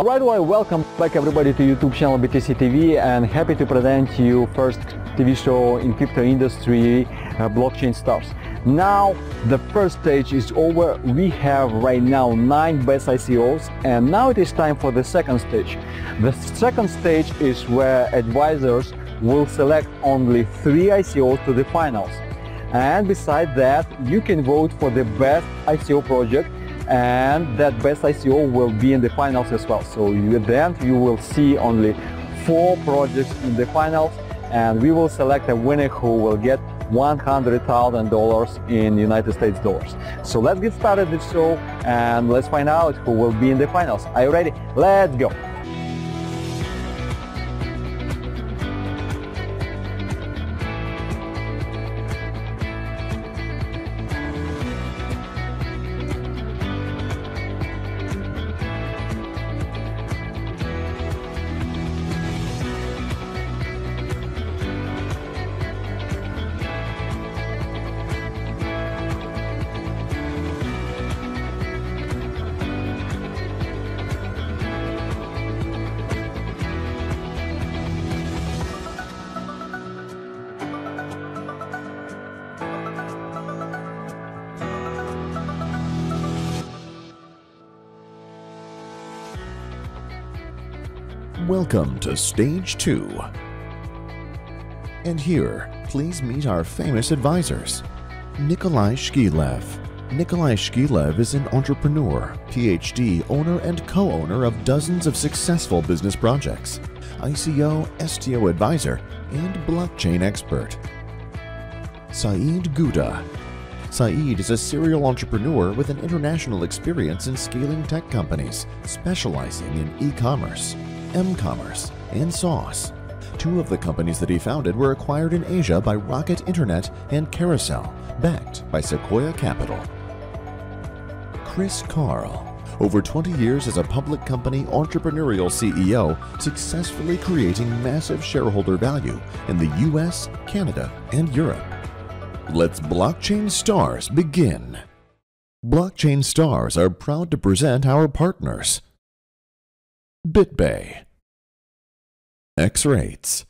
Right away, welcome back everybody to YouTube channel BTCTV, and happy to present you first TV show in crypto industry, Blockchain Stars. Now the first stage is over. We have right now 9 best ICOs, and now it is time for the second stage. The second stage is where advisors will select only 3 ICOs to the finals, and beside that you can vote for the best ICO project, and that best ICO will be in the finals as well. So at the end you will see only 4 projects in the finals, and we will select a winner who will get $100,000 in United States dollars. So let's get started the show and let's find out who will be in the finals. Are you ready? Let's go! Welcome to Stage 2. And here, please meet our famous advisors. Nikolai Shkilev. Nikolai Shkilev is an entrepreneur, PhD, owner and co-owner of dozens of successful business projects, ICO, STO advisor, and blockchain expert. Saeed Gouda. Saeed is a serial entrepreneur with an international experience in scaling tech companies, specializing in e-commerce, m-commerce, and SaaS. 2 of the companies that he founded were acquired in Asia by Rocket Internet and Carousel, backed by Sequoia Capital. Chris Carl. Over 20 years as a public company entrepreneurial CEO, successfully creating massive shareholder value in the US, Canada, and Europe. Let's Blockchain Stars begin. Blockchain Stars are proud to present our partners: BitBay, X-Rates,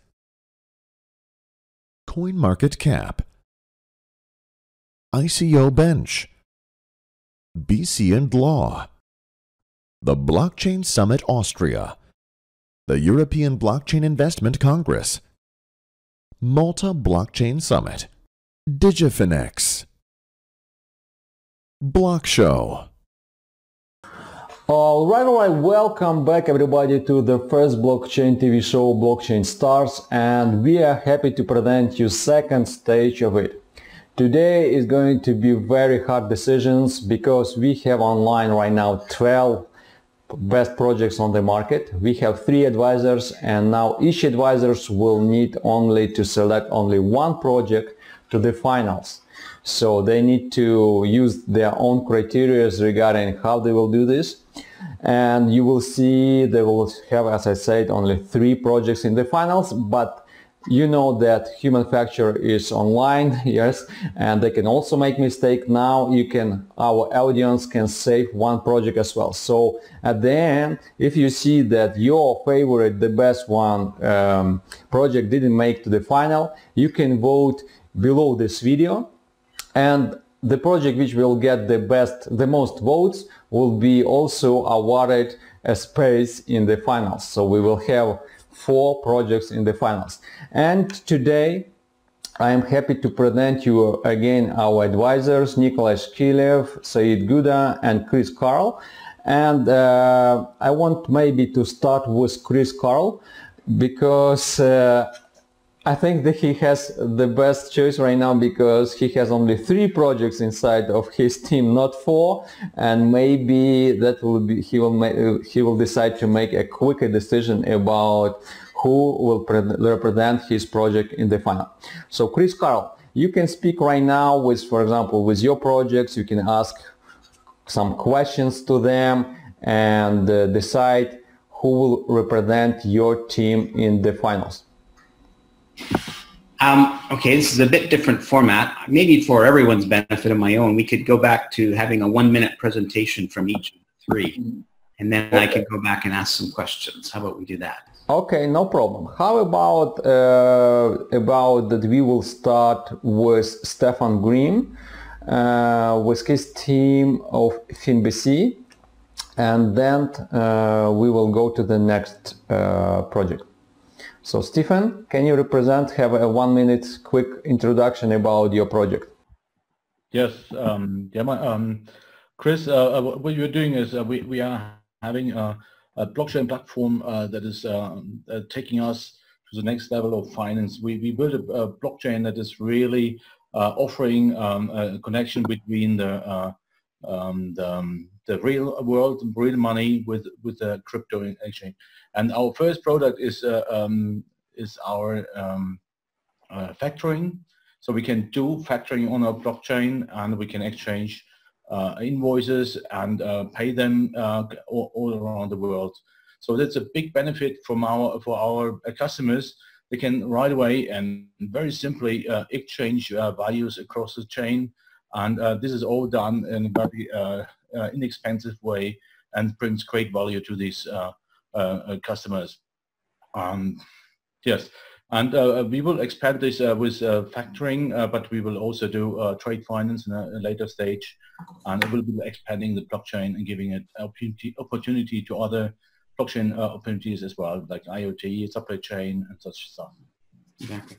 CoinMarketCap, ICO Bench, BC and Law, the Blockchain Summit Austria, the European Blockchain Investment Congress, Malta Blockchain Summit, Digifinex, BlockShow. All right, welcome back everybody to the first blockchain TV show, Blockchain Stars, and we are happy to present you second stage of it. Today is going to be very hard decisions because we have online right now 12 best projects on the market. We have 3 advisors, and now each advisors will need only to select only 1 project to the finals. So they need to use their own criteria regarding how they will do this. And you will see they will have, as I said, only 3 projects in the finals, but you know that human factor is online, yes, and they can also make mistake. Now our audience can save 1 project as well. So at the end, if you see that your favorite, the best one project didn't make to the final, you can vote below this video, and the project which will get the most votes will be also awarded a space in the finals. So we will have 4 projects in the finals. And today I am happy to present you again our advisors, Nikolai Shkilev, Saeed Gouda, and Chris Carl. And I want maybe to start with Chris Carl because I think that he has the best choice right now because he has only 3 projects inside of his team, not 4, and maybe that will be he will decide to make a quicker decision about who will represent his project in the final. So Chris Carl, you can speak right now with, for example, with your projects. You can ask some questions to them and decide who will represent your team in the finals. Okay, this is a bit different format. Maybe for everyone's benefit and my own, we could go back to having a 1-minute presentation from each of the 3. and then I can go back and ask some questions. How about we do that? Okay, no problem. How about that we will start with Stefan Grimm, with his team of FinBC, and then we will go to the next project. So Stefan, can you have a 1 minute quick introduction about your project? Yes, Chris, what you're doing is we are having a blockchain platform that is taking us to the next level of finance. We built a blockchain that is really offering a connection between the real world, real money with the crypto exchange. And our first product is our factoring. So we can do factoring on our blockchain, and we can exchange invoices and pay them all around the world. So that's a big benefit for our customers. They can right away and very simply exchange values across the chain, and this is all done in a very inexpensive way and brings great value to these customers. Yes. And we will expand this with factoring, but we will also do trade finance in a later stage, and we'll be expanding the blockchain and giving it opportunity to other blockchain opportunities as well, like IoT, supply chain, and such stuff. Exactly.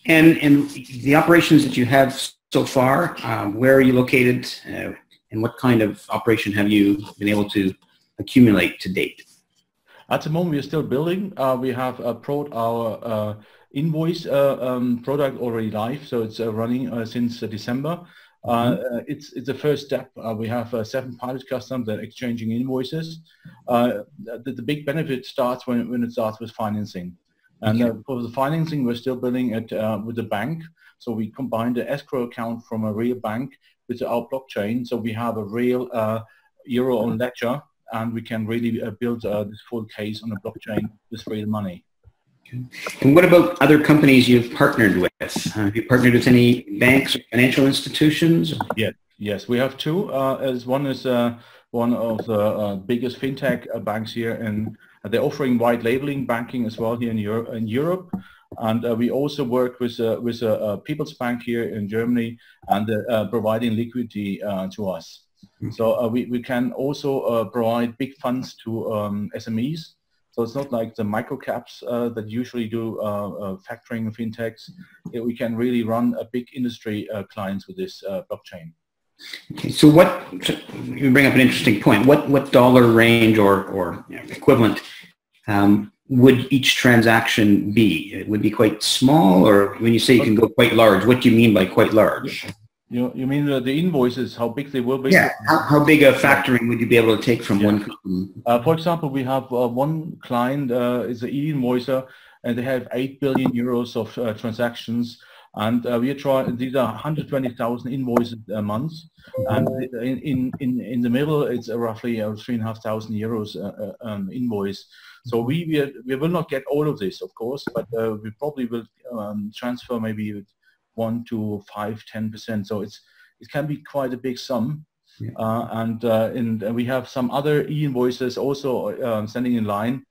And the operations that you have so far, where are you located, and what kind of operation have you been able to accumulate to date? At the moment, we are still building. We have brought our invoice product already live, so it's running since December. It's the first step. We have 7 pilot customers that are exchanging invoices. The big benefit starts when it starts with financing. And for the financing, we're still building it with the bank. So we combine the escrow account from a real bank with our blockchain. So we have a real euro on ledger, and we can really build this full case on a blockchain with real money. Okay. And what about other companies you've partnered with? Have you partnered with any banks or financial institutions? Yes, we have 2. One is one of the biggest fintech banks here, and they're offering white labeling banking as well here in Europe. And we also work with a People's Bank here in Germany, and providing liquidity to us. So we can also provide big funds to SMEs. So it's not like the micro caps that usually do factoring fintechs. We can really run a big industry clients with this blockchain. Okay, so you bring up an interesting point. What dollar range or equivalent would each transaction be? It would be quite small, or when you say you can go quite large, what do you mean by quite large? You mean the invoices, how big they will be? Yeah, how big a factoring would you be able to take from one company? For example, we have one client, is an e-invoicer, and they have 8 billion euros of transactions, and we are trying. These are 120,000 invoices a month, and in the middle, it's roughly 3,500 euros invoice. So we will not get all of this, of course, but we probably will transfer maybe 1 to 5–10%. So it can be quite a big sum. Yeah. And we have some other e-invoices also standing in line,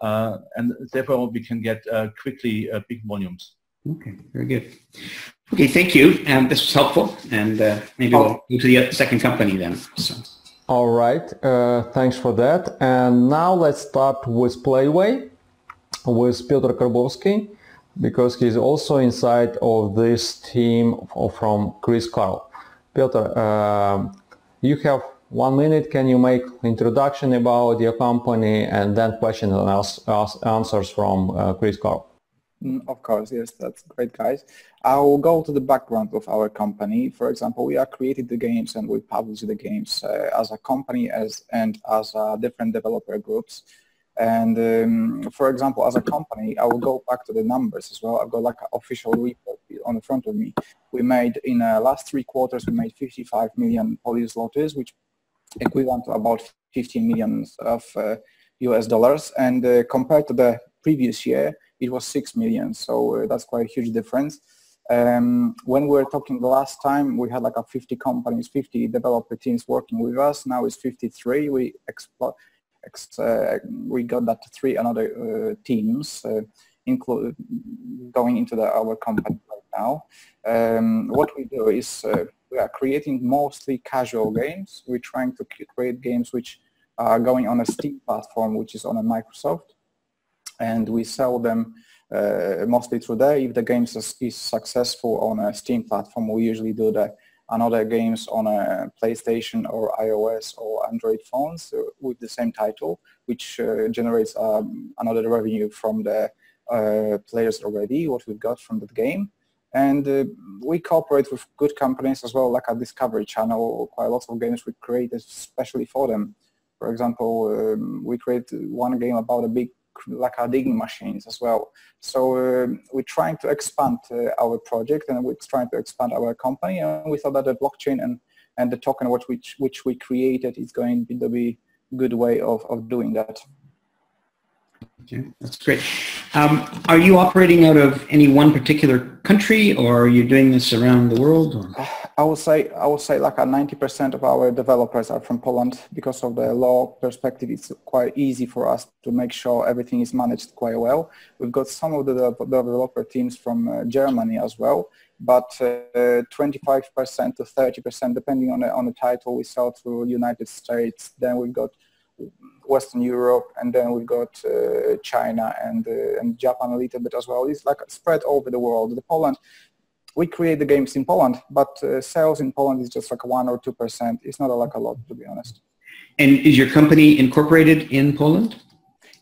and therefore we can get quickly big volumes. Okay, very good. Okay, thank you. This was helpful, and maybe we'll go to the second company then. So. All right, thanks for that. And now let's start with Playway, with Piotr Karbowski, because he's also inside of this team from Chris Carl. Piotr, you have 1 minute. Can you make introduction about your company and then questions and answers from Chris Carl? Of course, yes, that's great, guys. I will go to the background of our company. For example, we are created the games and we publish the games as a company and as different developer groups. And for example, as a company, I will go back to the numbers as well. I've got like an official report on the front of me. We made in the last 3 quarters, we made 55 million Polish zlotys, which equivalent to about 15 million of US dollars. And compared to the previous year, it was 6 million. So that's quite a huge difference. When we were talking the last time, we had like a 50 companies, 50 developer teams working with us. Now it's 53. We got that 3 another teams include going into our company right now. What we do is we are creating mostly casual games. We're trying to create games which are going on a Steam platform, which is on a Microsoft, and we sell them mostly through there. If the game is successful on a Steam platform, we usually do another games on a PlayStation or iOS or Android phones with the same title, which generates another revenue from the players already, what we've got from the game. And we cooperate with good companies as well, like a Discovery Channel. Quite lots of games we created especially for them. For example, we created one game about like digging machines as well. So we're trying to expand our project, and we're trying to expand our company, and we thought that the blockchain and the token which we created is going to be a good way of doing that. Okay, that's great. Are you operating out of any one particular country, or are you doing this around the world? Or? I would say like 90% of our developers are from Poland. Because of the law perspective, it's quite easy for us to make sure everything is managed quite well. We've got some of the developer teams from Germany as well, but 25% to 30%, depending on the title, we sell to United States. Then we've got Western Europe, and then we've got China and Japan a little bit as well. It's like spread over the world. We create the games in Poland, but sales in Poland is just like 1 or 2%. It's not like a lot, to be honest. And is your company incorporated in Poland?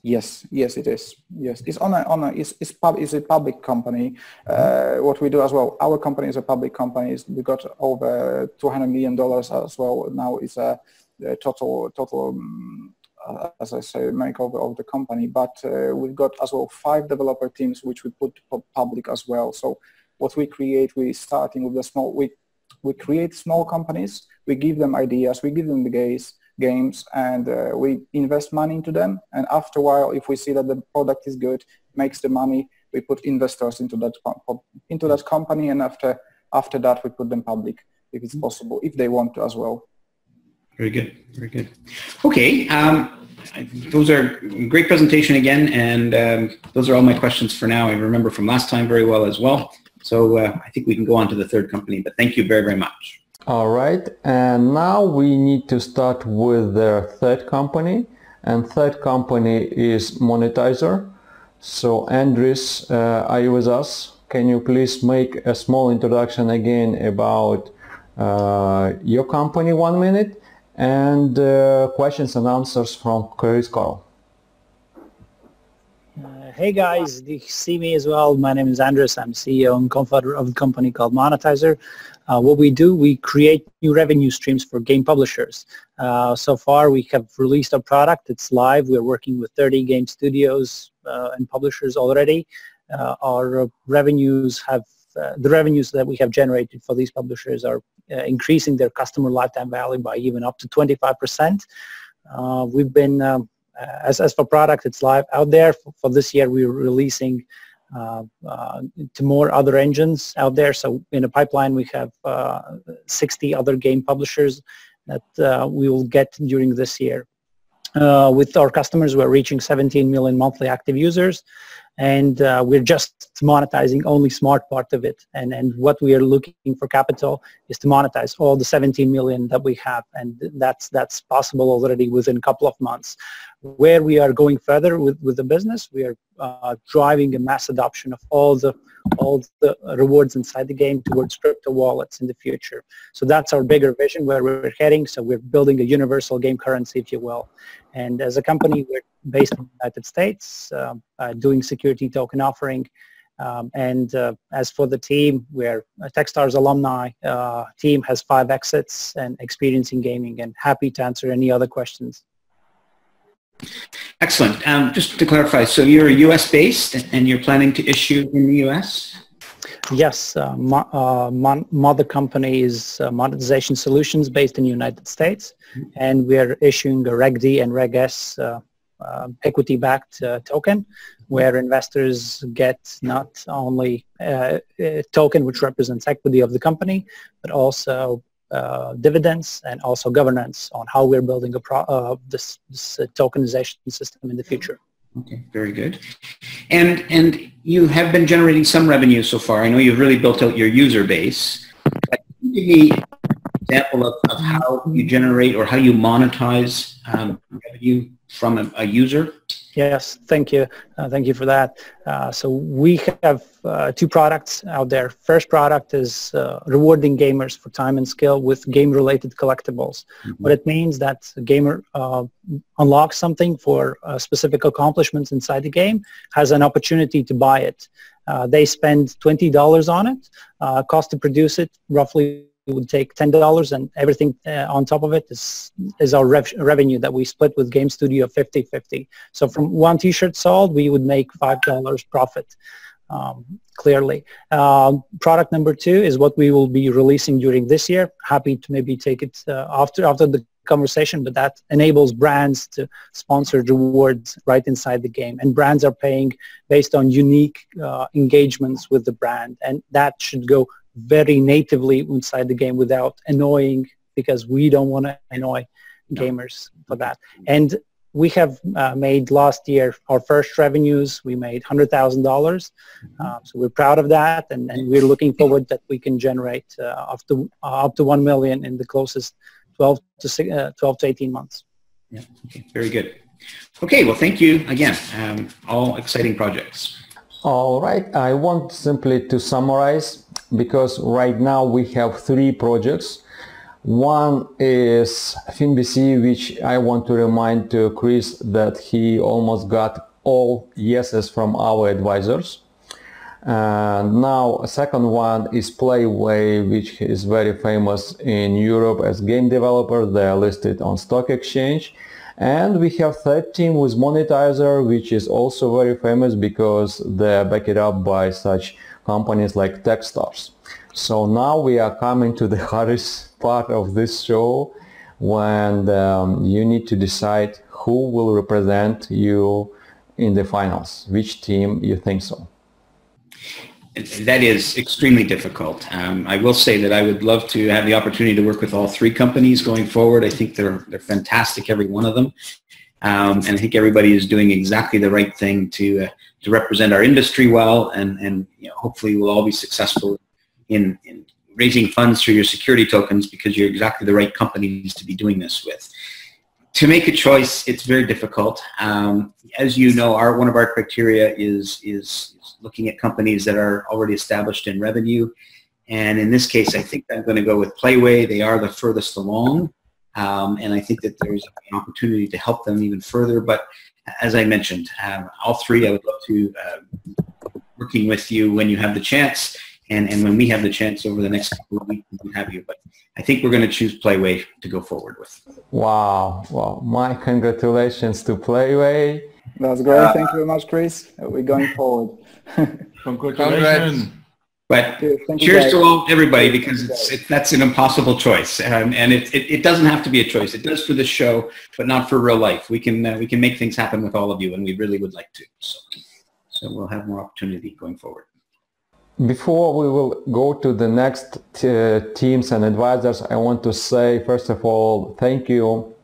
Yes, it is. Yes, it's it's a public company. What we do as well, our company is a public company. We got over $200 million as well. Now it's a total as I say, makeover of the company. But we've got as well 5 developer teams which we put public as well. So what we create, we starting with the small. We create small companies. We give them ideas. We give them the games, and we invest money into them. And after a while, if we see that the product is good, makes the money, we put investors into that company, and after that, we put them public if it's possible, if they want to as well. Very good, very good. Okay, those are great presentation again, and those are all my questions for now. I remember from last time very well as well. So I think we can go on to the third company, but thank you very, very much. All right, and now we need to start with the third company, and third company is Monetizer. So Andris, are you with us? Can you please make a small introduction again about your company, 1 minute, and questions and answers from Chris Carl. Hey guys, do you see me as well? My name is Andris. I'm CEO and co-founder of a company called Monetizer. What we do, we create new revenue streams for game publishers. So far, we have released our product. It's live. We're working with 30 game studios and publishers already. Our revenues the revenues that we have generated for these publishers are increasing their customer lifetime value by even up to 25%. We've been as for product, it's live out there. For this year, we're releasing to more other engines out there. So in the pipeline, we have 60 other game publishers that we will get during this year. With our customers, we're reaching 17 million monthly active users, and we're just monetizing only smart part of it. And what we are looking for capital is to monetize all the 17 million that we have, and that's possible already within a couple of months. Where we are going further with the business, we are driving a mass adoption of all the rewards inside the game towards crypto wallets in the future. So that's our bigger vision where we're heading. So we're building a universal game currency, if you will. And as a company, we're based in the United States, doing security token offering. As for the team, we're a Techstars alumni. Team has 5 exits and experience in gaming, and happy to answer any other questions. Excellent. Just to clarify, so you're US based and you're planning to issue in the US? Yes. Mother company is Monetization Solutions based in the United States, and we are issuing a Reg D and Reg S equity-backed token, where investors get not only a token which represents equity of the company, but also dividends and also governance on how we're building this tokenization system in the future. Okay, very good. And you have been generating some revenue so far. I know you've really built out your user base. Can you give me an example of how you generate or how you monetize revenue from a user? Yes, thank you. Thank you for that. So we have two products out there. First product is rewarding gamers for time and skill with game-related collectibles. Mm-hmm. What it means that a gamer unlocks something for specific accomplishments inside the game, has an opportunity to buy it. They spend $20 on it. Cost to produce it roughly would take $10, and everything on top of it is our revenue that we split with Game Studio 50-50. So from one t-shirt sold, we would make $5 profit, clearly. Product number two is what we will be releasing during this year. Happy to maybe take it after the conversation, but that enables brands to sponsor rewards right inside the game. And brands are paying based on unique engagements with the brand, and that should go very natively inside the game without annoying, because we don't want to annoy gamers for that. And we have made last year our first revenues. We made $100,000. So we're proud of that, and we're looking forward that we can generate up to $1 million in the closest 12 to 18 months. Yeah. Okay. Very good. Okay. Well, thank you again. All exciting projects. All right. I want simply to summarize, because right now we have three projects. One is FinBC, which I want to remind to Chris that he almost got all yeses from our advisors. And now a second one is Playway, which is very famous in Europe as game developer. They are listed on stock exchange. And we have third team with Monetizer, which is also very famous because they are backed up by such companies like Techstars. So now we are coming to the hardest part of this show, when you need to decide who will represent you in the finals, which team you think so. That is extremely difficult. I will say that I would love to have the opportunity to work with all three companies going forward. I think they're fantastic, every one of them. And I think everybody is doing exactly the right thing to represent our industry well, and you know, hopefully we'll all be successful in raising funds through your security tokens, because you're exactly the right companies to be doing this with. To make a choice, it's very difficult. As you know, one of our criteria is looking at companies that are already established in revenue. And in this case, I think I'm going to go with Playway. They are the furthest along. And I think that there's an opportunity to help them even further. But as I mentioned, all three, I would love to working with you when you have the chance, and when we have the chance over the next couple of weeks, we'll have you. But I think we're going to choose Playway to go forward with. Wow. Well, my congratulations to Playway. That's great. Thank you very much, Chris. We're going forward. Congratulations. But cheers to everybody, because that's an impossible choice, and it doesn't have to be a choice. It does for the show, but not for real life. We can make things happen with all of you, and we really would like to. So we'll have more opportunity going forward. Before we will go to the next teams and advisors, I want to say, first of all, thank you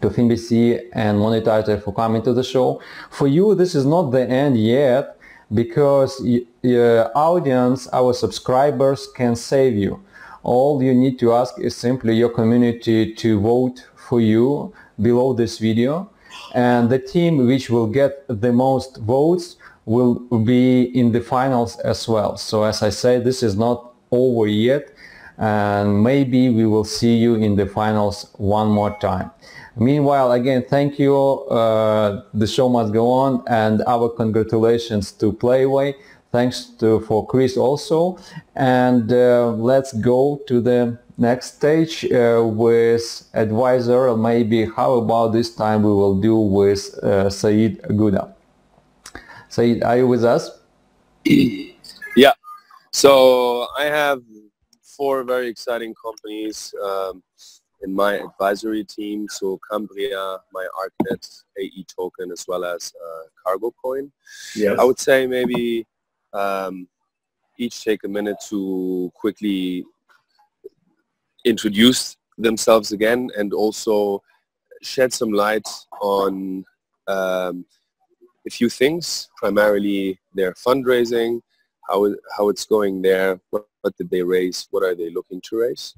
to FinBC and Monetizer for coming to the show. For you, this is not the end yet, because your audience, our subscribers, can save you. All you need to ask is simply your community to vote for you below this video, and the team which will get the most votes will be in the finals as well. So as I say, this is not over yet, and maybe we will see you in the finals one more time. Meanwhile, again, thank you. The show must go on, and our congratulations to Playway. Thanks for Chris also. And let's go to the next stage with advisor. Maybe how about this time we will do with Said Gouda. Said, are you with us? Yeah. So I have 4 very exciting companies. in my advisory team, so Cambria, my ArcNet AE token, as well as Cargo Coin. Yes. I would say maybe each take a minute to quickly introduce themselves again and also shed some light on a few things, primarily their fundraising, how it's going there, what did they raise, what are they looking to raise.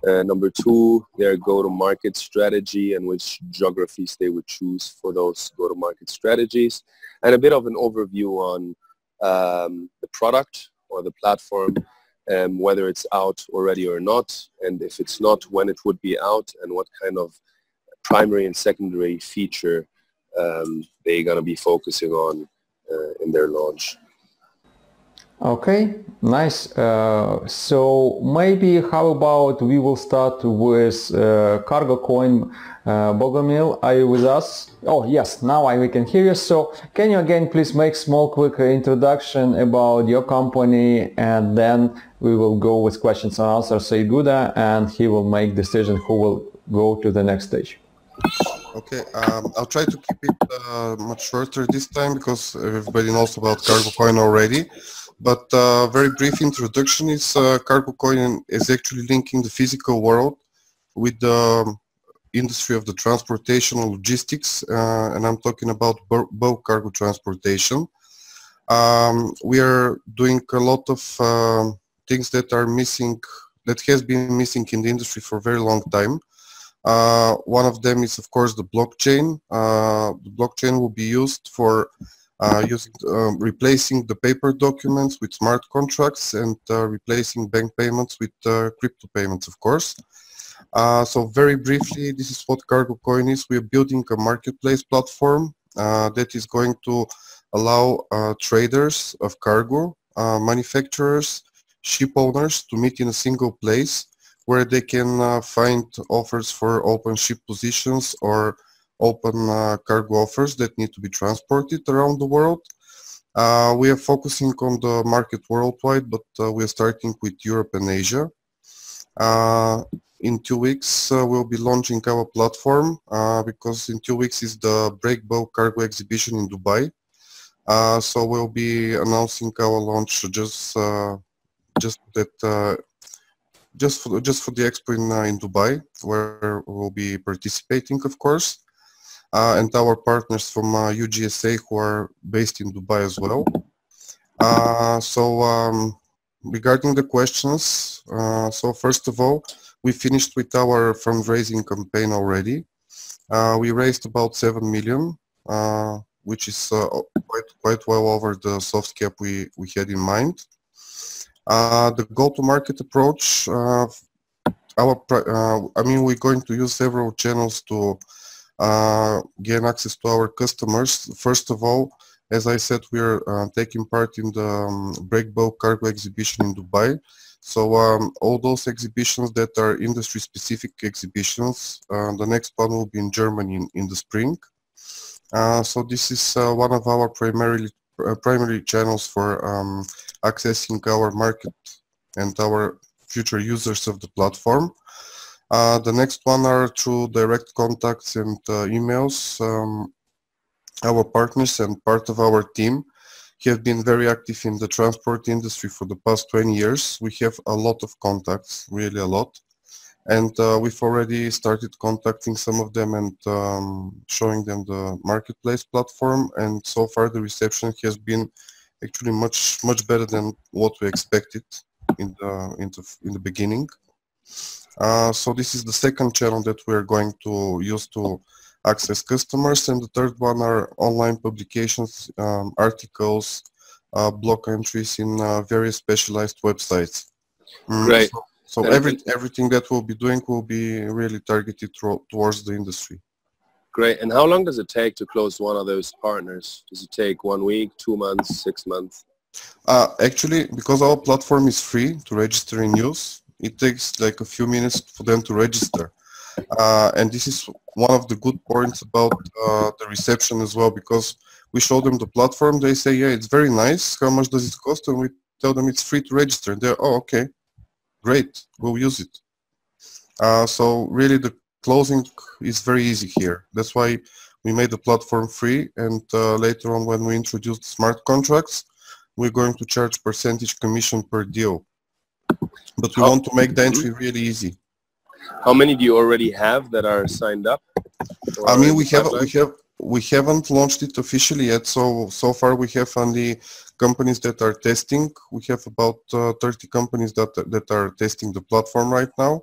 Number two, their go-to-market strategy and which geographies they would choose for those go-to-market strategies, and a bit of an overview on the product or the platform, whether it's out already or not, and if it's not, when it would be out, and what kind of primary and secondary feature they're going to be focusing on in their launch. Okay, nice. So maybe how about we will start with Cargo Coin. Bogomil, are you with us? Oh yes, now we can hear you. So can you again please make small quick introduction about your company, and then we will go with questions and answers. Say Guda, and he will make decision who will go to the next stage. Okay, I'll try to keep it much shorter this time because everybody knows about Cargo Coin already. But very brief introduction is Cargo Coin is actually linking the physical world with the industry of the transportation and logistics, and I'm talking about bulk cargo transportation. We are doing a lot of things that are missing, that has been missing in the industry for a very long time. One of them is, of course, the blockchain. The blockchain will be used for replacing the paper documents with smart contracts and replacing bank payments with crypto payments, of course. So very briefly, this is what Cargo Coin is. We are building a marketplace platform that is going to allow traders of cargo, manufacturers, ship owners to meet in a single place where they can find offers for open ship positions or open cargo offers that need to be transported around the world. We are focusing on the market worldwide, but we are starting with Europe and Asia. In 2 weeks, we'll be launching our platform because in 2 weeks is the Breakbulk Cargo exhibition in Dubai. So we'll be announcing our launch just for the expo in Dubai, where we'll be participating, of course. And our partners from UGSA who are based in Dubai as well. Regarding the questions, so first of all, we finished with our fundraising campaign already. We raised about 7 million, which is quite well over the soft cap we had in mind. The go-to-market approach, we're going to use several channels to gain access to our customers. First of all, as I said, we are taking part in the Breakbulk Cargo exhibition in Dubai. So all those exhibitions that are industry-specific exhibitions, the next one will be in Germany in the spring. So this is one of our primary channels for accessing our market and our future users of the platform. The next one are through direct contacts and emails. Our partners and part of our team have been very active in the transport industry for the past 20 years. We have a lot of contacts, really a lot. And we've already started contacting some of them and showing them the marketplace platform. And so far the reception has been actually much better than what we expected in the beginning. So this is the second channel that we're going to use to access customers, and the third one are online publications, articles, blog entries in various specialized websites. Great. So everything that we'll be doing will be really targeted towards the industry. Great. And how long does it take to close one of those partners? Does it take 1 week, 2 months, 6 months? Actually, because our platform is free to register and use, it takes like a few minutes for them to register. And this is one of the good points about the reception as well, because we show them the platform, they say, yeah, it's very nice, how much does it cost? And we tell them it's free to register. And they're, oh, okay, great, we'll use it. So really the closing is very easy here. That's why we made the platform free, and later on when we introduce smart contracts, we're going to charge percentage commission per deal. But we want to make the entry really easy. How many do you already have that are signed up? I mean, we haven't launched it officially yet. So far we have only companies that are testing. We have about 30 companies that are testing the platform right now.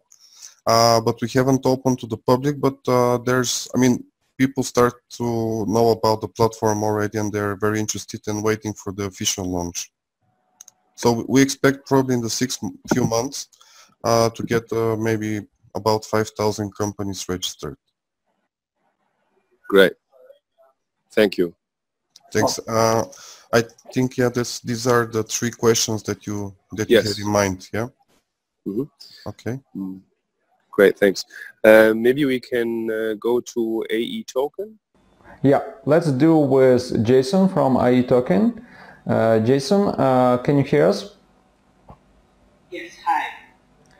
But we haven't opened to the public. But people start to know about the platform already, and they're very interested and waiting for the official launch. So we expect probably in the few months to get maybe about 5,000 companies registered. Great. Thank you. Thanks. I think these are the three questions that you had in mind. Yeah. Mm-hmm. Okay. Great. Thanks. Maybe we can go to AE Token. Yeah. Let's do with Jason from AE Token. Jason, can you hear us? Yes. Hi.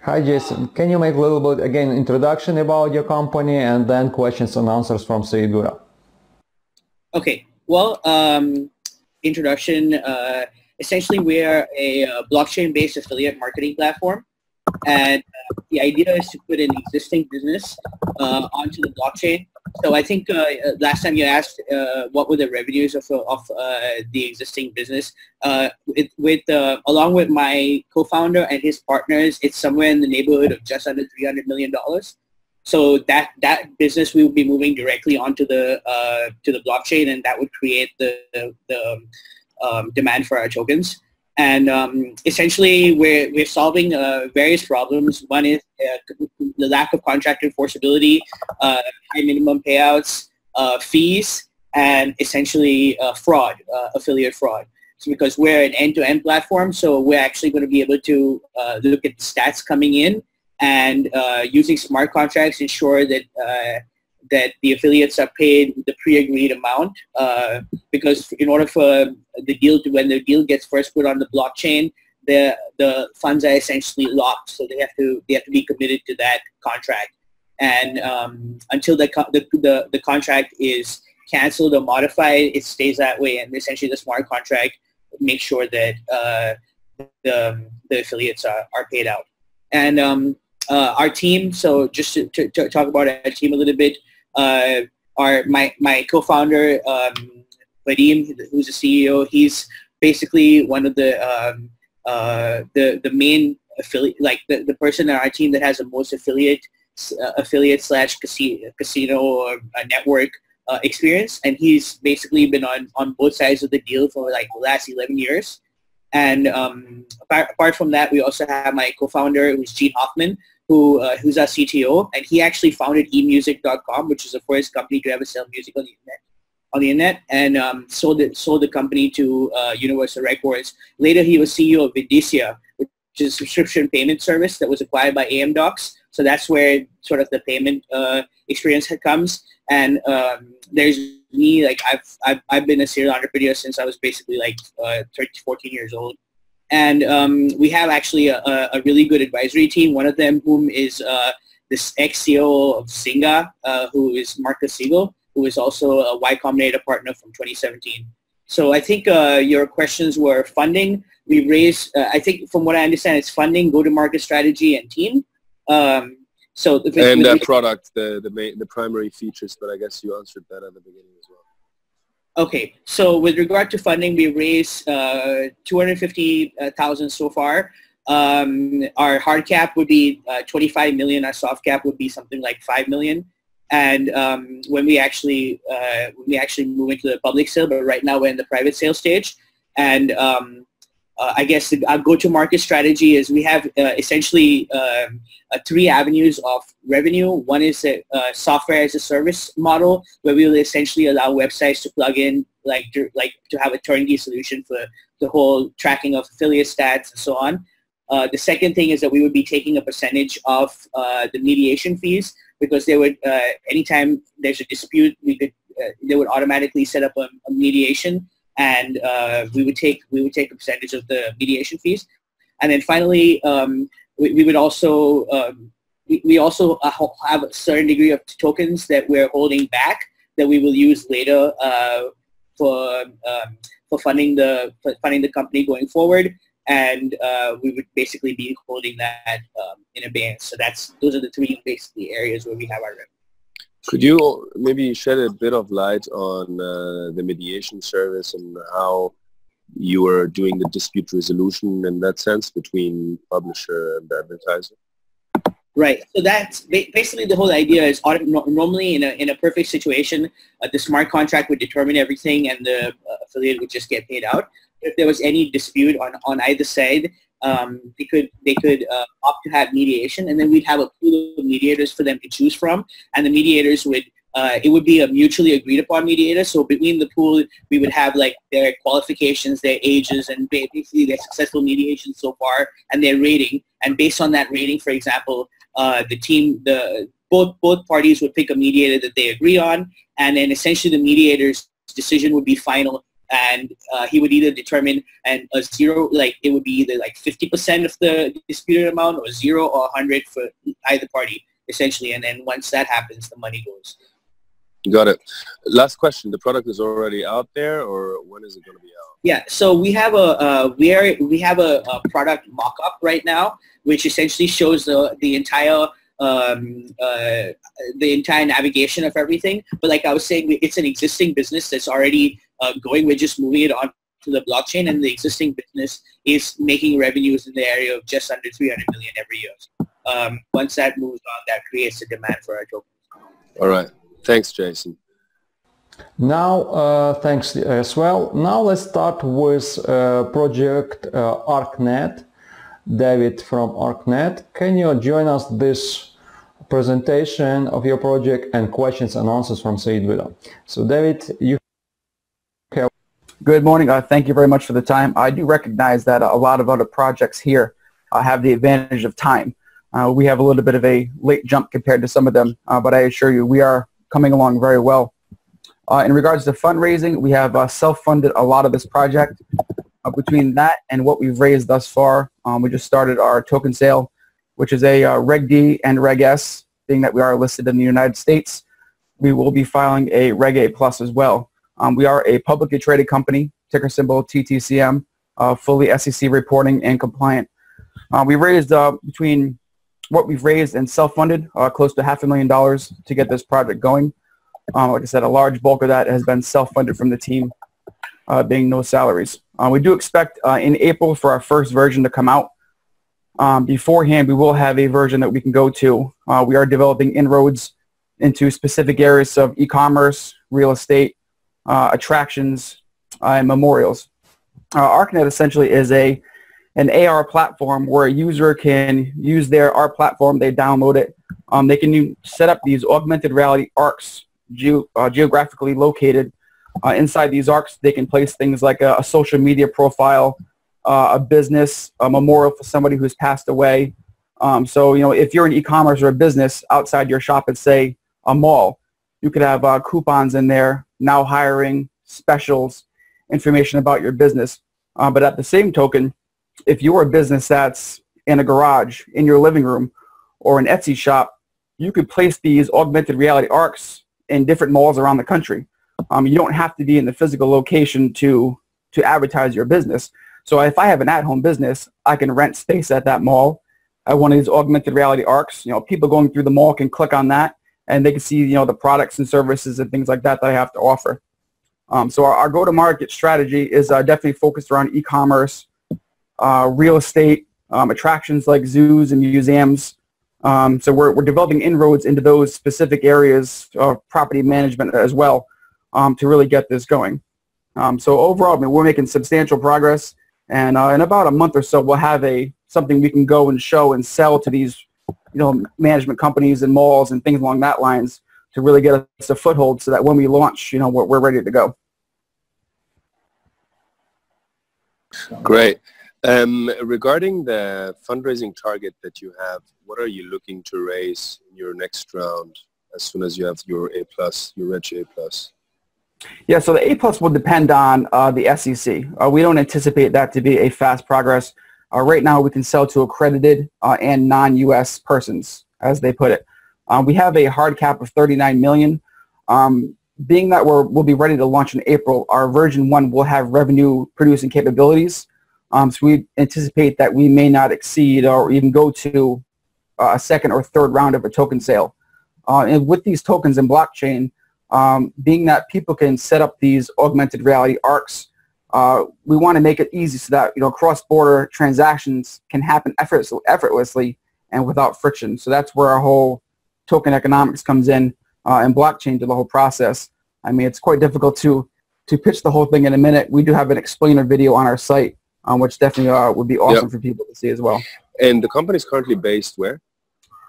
Hi, Jason. Can you make a little bit, again, introduction about your company and then questions and answers from Said Gura? Okay. Well, introduction. Essentially, we are a blockchain-based affiliate marketing platform, and the idea is to put an existing business onto the blockchain. So I think last time you asked what were the revenues of the existing business. Along with my co-founder and his partners, it's somewhere in the neighborhood of just under $300 million. So that business we will be moving directly onto the blockchain, and that would create the demand for our tokens. And essentially, we're solving various problems. One is the lack of contract enforceability, high minimum payouts, fees, and essentially fraud, affiliate fraud. So because we're an end-to-end platform, so we're actually going to be able to look at the stats coming in, and using smart contracts ensure that that the affiliates are paid the pre-agreed amount, because in order for the deal when the deal gets first put on the blockchain, the funds are essentially locked, so they have to be committed to that contract, and until the contract is canceled or modified, it stays that way, and essentially the smart contract makes sure that the affiliates are paid out. And our team, so just to talk about our team a little bit, my co-founder, Vadim, who's the CEO, he's basically one of the main affiliate, like the person on our team that has the most affiliate slash casino or network experience, and he's basically been on both sides of the deal for like the last 11 years. And apart from that, we also have my co-founder, who's Gene Hoffman, who's our CTO, and he actually founded emusic.com, which is the first company to ever sell music on the internet, and sold the company to Universal Records. Later, he was CEO of Vindicia, which is a subscription payment service that was acquired by AMDocs. So that's where sort of the payment experience comes. And there's me, like I've been a serial entrepreneur since I was basically like 14 years old. And we have actually a really good advisory team. One of them whom is this ex-CEO of Zynga, who is Marcus Siegel, who is also a Y Combinator partner from 2017. So I think your questions were funding. We raised, I think from what I understand, it's funding, go-to-market strategy, and team. So and product, the primary features, but I guess you answered that at the beginning as well. Okay, so with regard to funding, we raised 250,000 so far. Our hard cap would be 25 million. Our soft cap would be something like 5 million. And when we actually move into the public sale, but right now we're in the private sale stage. And I guess our go-to-market strategy is we have essentially 3 avenues of revenue. One is a software as a service model, where we will essentially allow websites to plug in, to have a turnkey solution for the whole tracking of affiliate stats and so on. The second thing is that we would be taking a percentage of the mediation fees, because they would anytime there's a dispute, they would automatically set up a mediation, and we would take a percentage of the mediation fees. And then finally, we would also we also have a certain degree of tokens that we're holding back that we will use later for funding the company going forward, and we would basically be holding that in advance. So those are the three basically areas where we have our revenue. Could you maybe shed a bit of light on the mediation service and how you are doing the dispute resolution in that sense between publisher and advertiser? Right. So that's basically the whole idea is normally in a perfect situation, the smart contract would determine everything and the affiliate would just get paid out. If there was any dispute on either side, they could opt to have mediation, and then we'd have a pool of mediators for them to choose from, and the mediators would it would be a mutually agreed upon mediator. So between the pool, we would have like their qualifications, their ages, and basically their successful mediation so far, and their rating. And based on that rating, for example, both parties would pick a mediator that they agree on, and then essentially the mediator's decision would be final. And he would either determine a zero, like it would be either like 50% of the disputed amount, or 0 or 100 for either party, essentially. And then once that happens, the money goes. Got it. Last question: the product is already out there, or when is it going to be out? Yeah. So we have a product mock-up right now, which essentially shows the entire navigation of everything. But like I was saying, it's an existing business that's already going. We're just moving it on to the blockchain, and the existing business is making revenues in the area of just under 300 million every year. Once that moves on, that creates a demand for our tokens. All right. Thanks, Jason. Now, thanks as well. Now let's start with project ArcNet. David from ArcNet, can you join us this presentation of your project and questions and answers from Said Vida? So David, you have... Good morning. Thank you very much for the time. I do recognize that a lot of other projects here have the advantage of time. We have a little bit of a late jump compared to some of them, but I assure you we are coming along very well. In regards to fundraising, we have self-funded a lot of this project. Between that and what we've raised thus far, we just started our token sale, which is a Reg D and Reg S, being that we are listed in the United States. We will be filing a Reg A Plus as well. We are a publicly traded company, ticker symbol TTCM, fully SEC reporting and compliant. We raised between what we've raised and self-funded, close to $500,000 to get this project going. Like I said, a large bulk of that has been self-funded from the team, being no salaries. We do expect in April for our first version to come out. Beforehand, we will have a version that we can go to. We are developing inroads into specific areas of e-commerce, real estate, attractions, and memorials. ArcNet essentially is an AR platform where a user can use our platform, they download it. They can set up these augmented reality arcs geographically located. Inside these arcs, they can place things like a social media profile, a business, a memorial for somebody who's passed away. So, if you're an e-commerce or a business outside your shop at, say, a mall, you could have coupons in there, now hiring, specials, information about your business. But at the same token, if you're a business that's in a garage, in your living room, or an Etsy shop, you could place these augmented reality arcs in different malls around the country. You don't have to be in the physical location to advertise your business. So if I have an at-home business, I can rent space at that mall at one of these augmented reality arcs. People going through the mall can click on that, and they can see the products and services and things like that I have to offer. So our go-to-market strategy is definitely focused around e-commerce, real estate, attractions like zoos and museums. So we're developing inroads into those specific areas of property management as well to really get this going. So overall, we're making substantial progress, and in about a month or so, we'll have something we can go and show and sell to these management companies and malls and things along that lines to really get us a foothold so that when we launch, we're ready to go. Great. Regarding the fundraising target that you have, what are you looking to raise in your next round as soon as you have your A+, your Reg A+? Yeah, so the A+ will depend on the SEC. We don't anticipate that to be a fast progress. Right now we can sell to accredited and non-U.S. persons. as they put it. We have a hard cap of 39 million. Being that we'll be ready to launch in April, our version 1 will have revenue producing capabilities. So we anticipate that we may not exceed or even go to a second or third round of a token sale. And with these tokens in blockchain, being that people can set up these augmented reality arcs, we want to make it easy so that cross-border transactions can happen effortlessly and without friction. So that's where our whole token economics comes in, and blockchain to the whole process. I mean, it's quite difficult to pitch the whole thing in a minute. We do have an explainer video on our site, which definitely would be awesome for people to see as well. And the company is currently based where?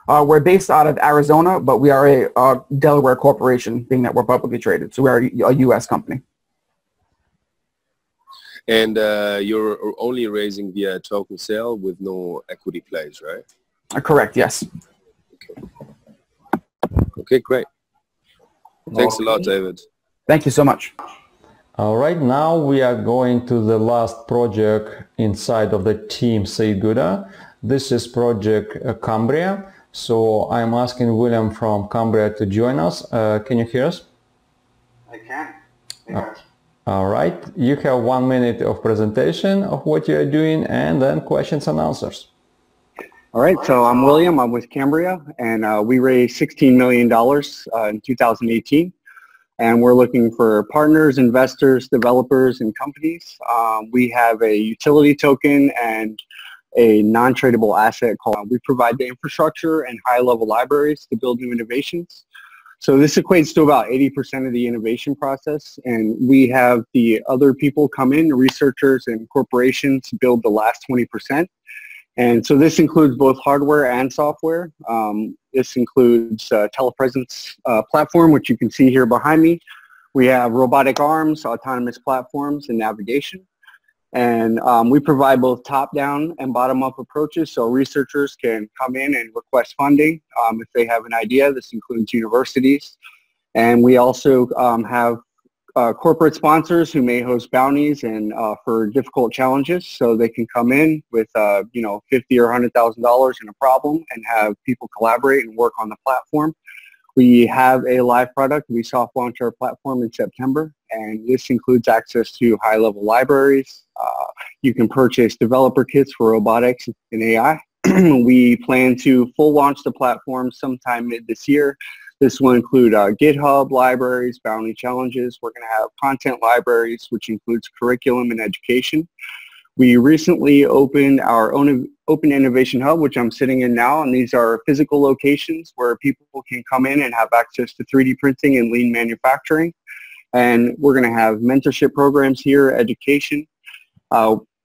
We're based out of Arizona, but we are a Delaware corporation, being that we're publicly traded. So we are a U.S. company. And you're only raising via token sale with no equity plays, right? Correct, yes. Okay, great. Thanks a lot, David. Thank you so much. All right, now we are going to the last project inside of the team Sayguda. This is project Cambria. So I'm asking William from Cambria to join us. Can you hear us? I can. Yes. All right, you have 1 minute of presentation of what you are doing and then questions and answers. All right, so I'm William, I'm with Cambria, and we raised $16 million in 2018. And we're looking for partners, investors, developers, and companies. We have a utility token and a non-tradable asset called, we provide the infrastructure and high-level libraries to build new innovations. So this equates to about 80% of the innovation process, and we have the other people come in, researchers and corporations, build the last 20%. And so this includes both hardware and software. This includes telepresence platform, which you can see here behind me. We have robotic arms, autonomous platforms, and navigation. And we provide both top-down and bottom-up approaches, so researchers can come in and request funding if they have an idea. This includes universities. And we also have corporate sponsors who may host bounties and for difficult challenges, so they can come in with $50,000 or $100,000 in a problem and have people collaborate and work on the platform. We have a live product. We soft launched our platform in September, and this includes access to high-level libraries. You can purchase developer kits for robotics and AI. We plan to full launch the platform sometime mid this year. This will include GitHub libraries, bounty challenges. We're going to have content libraries, which includes curriculum and education. We recently opened our own Open Innovation Hub, which I'm sitting in now, and these are physical locations where people can come in and have access to 3D printing and lean manufacturing. And we're going to have mentorship programs here, education.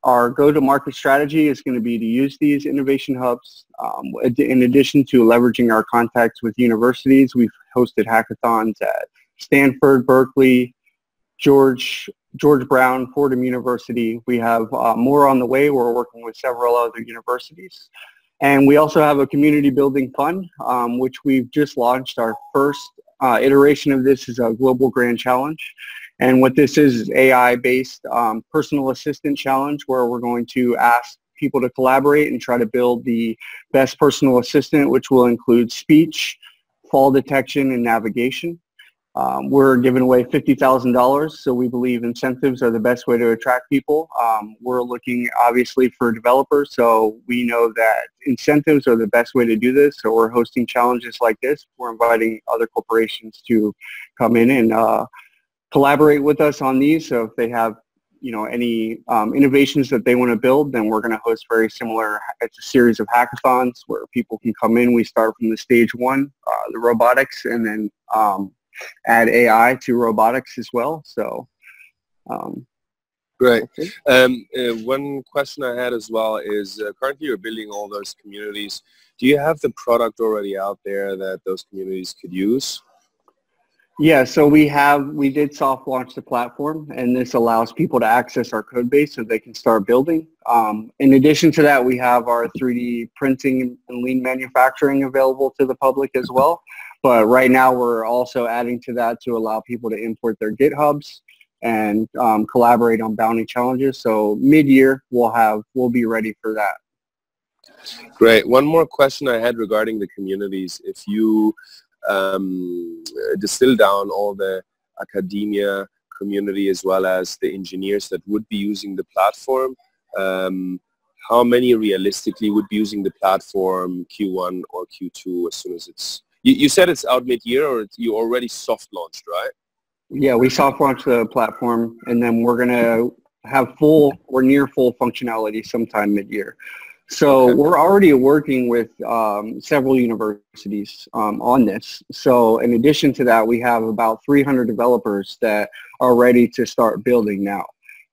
Our go-to-market strategy is going to be to use these innovation hubs. In addition to leveraging our contacts with universities, we've hosted hackathons at Stanford, Berkeley, George Brown, Fordham University. We have more on the way. We're working with several other universities. And we also have a community building fund, which we've just launched. Our first iteration of this is a global grand challenge. And what this is AI-based personal assistant challenge, where we're going to ask people to collaborate and try to build the best personal assistant, which will include speech, fall detection, and navigation. We're giving away $50,000, so we believe incentives are the best way to attract people. We're looking obviously for developers, so we know that incentives are the best way to do this. So we're hosting challenges like this. We're inviting other corporations to come in and collaborate with us on these. So if they have any innovations that they want to build, then we're going to host very similar. It's a series of hackathons where people can come in. We start from the stage one, the robotics, and then add AI to robotics as well. So great. One question I had as well is currently you're building all those communities. Do you have the product already out there that those communities could use? Yeah, so we did soft launch the platform, and this allows people to access our code base so they can start building. In addition to that, we have our 3D printing and lean manufacturing available to the public as well. But right now we're also adding to that to allow people to import their GitHubs and collaborate on bounty challenges. So mid-year we'll be ready for that. Great. One more question I had regarding the communities. If you distill down all the academia community as well as the engineers that would be using the platform, how many realistically would be using the platform Q1 or Q2 as soon as it's... You said it's out mid-year, or you already soft launched, right? Yeah, we soft launched the platform, and then we're going to have full or near full functionality sometime mid-year. So we're already working with several universities on this. So in addition to that, we have about 300 developers that are ready to start building now.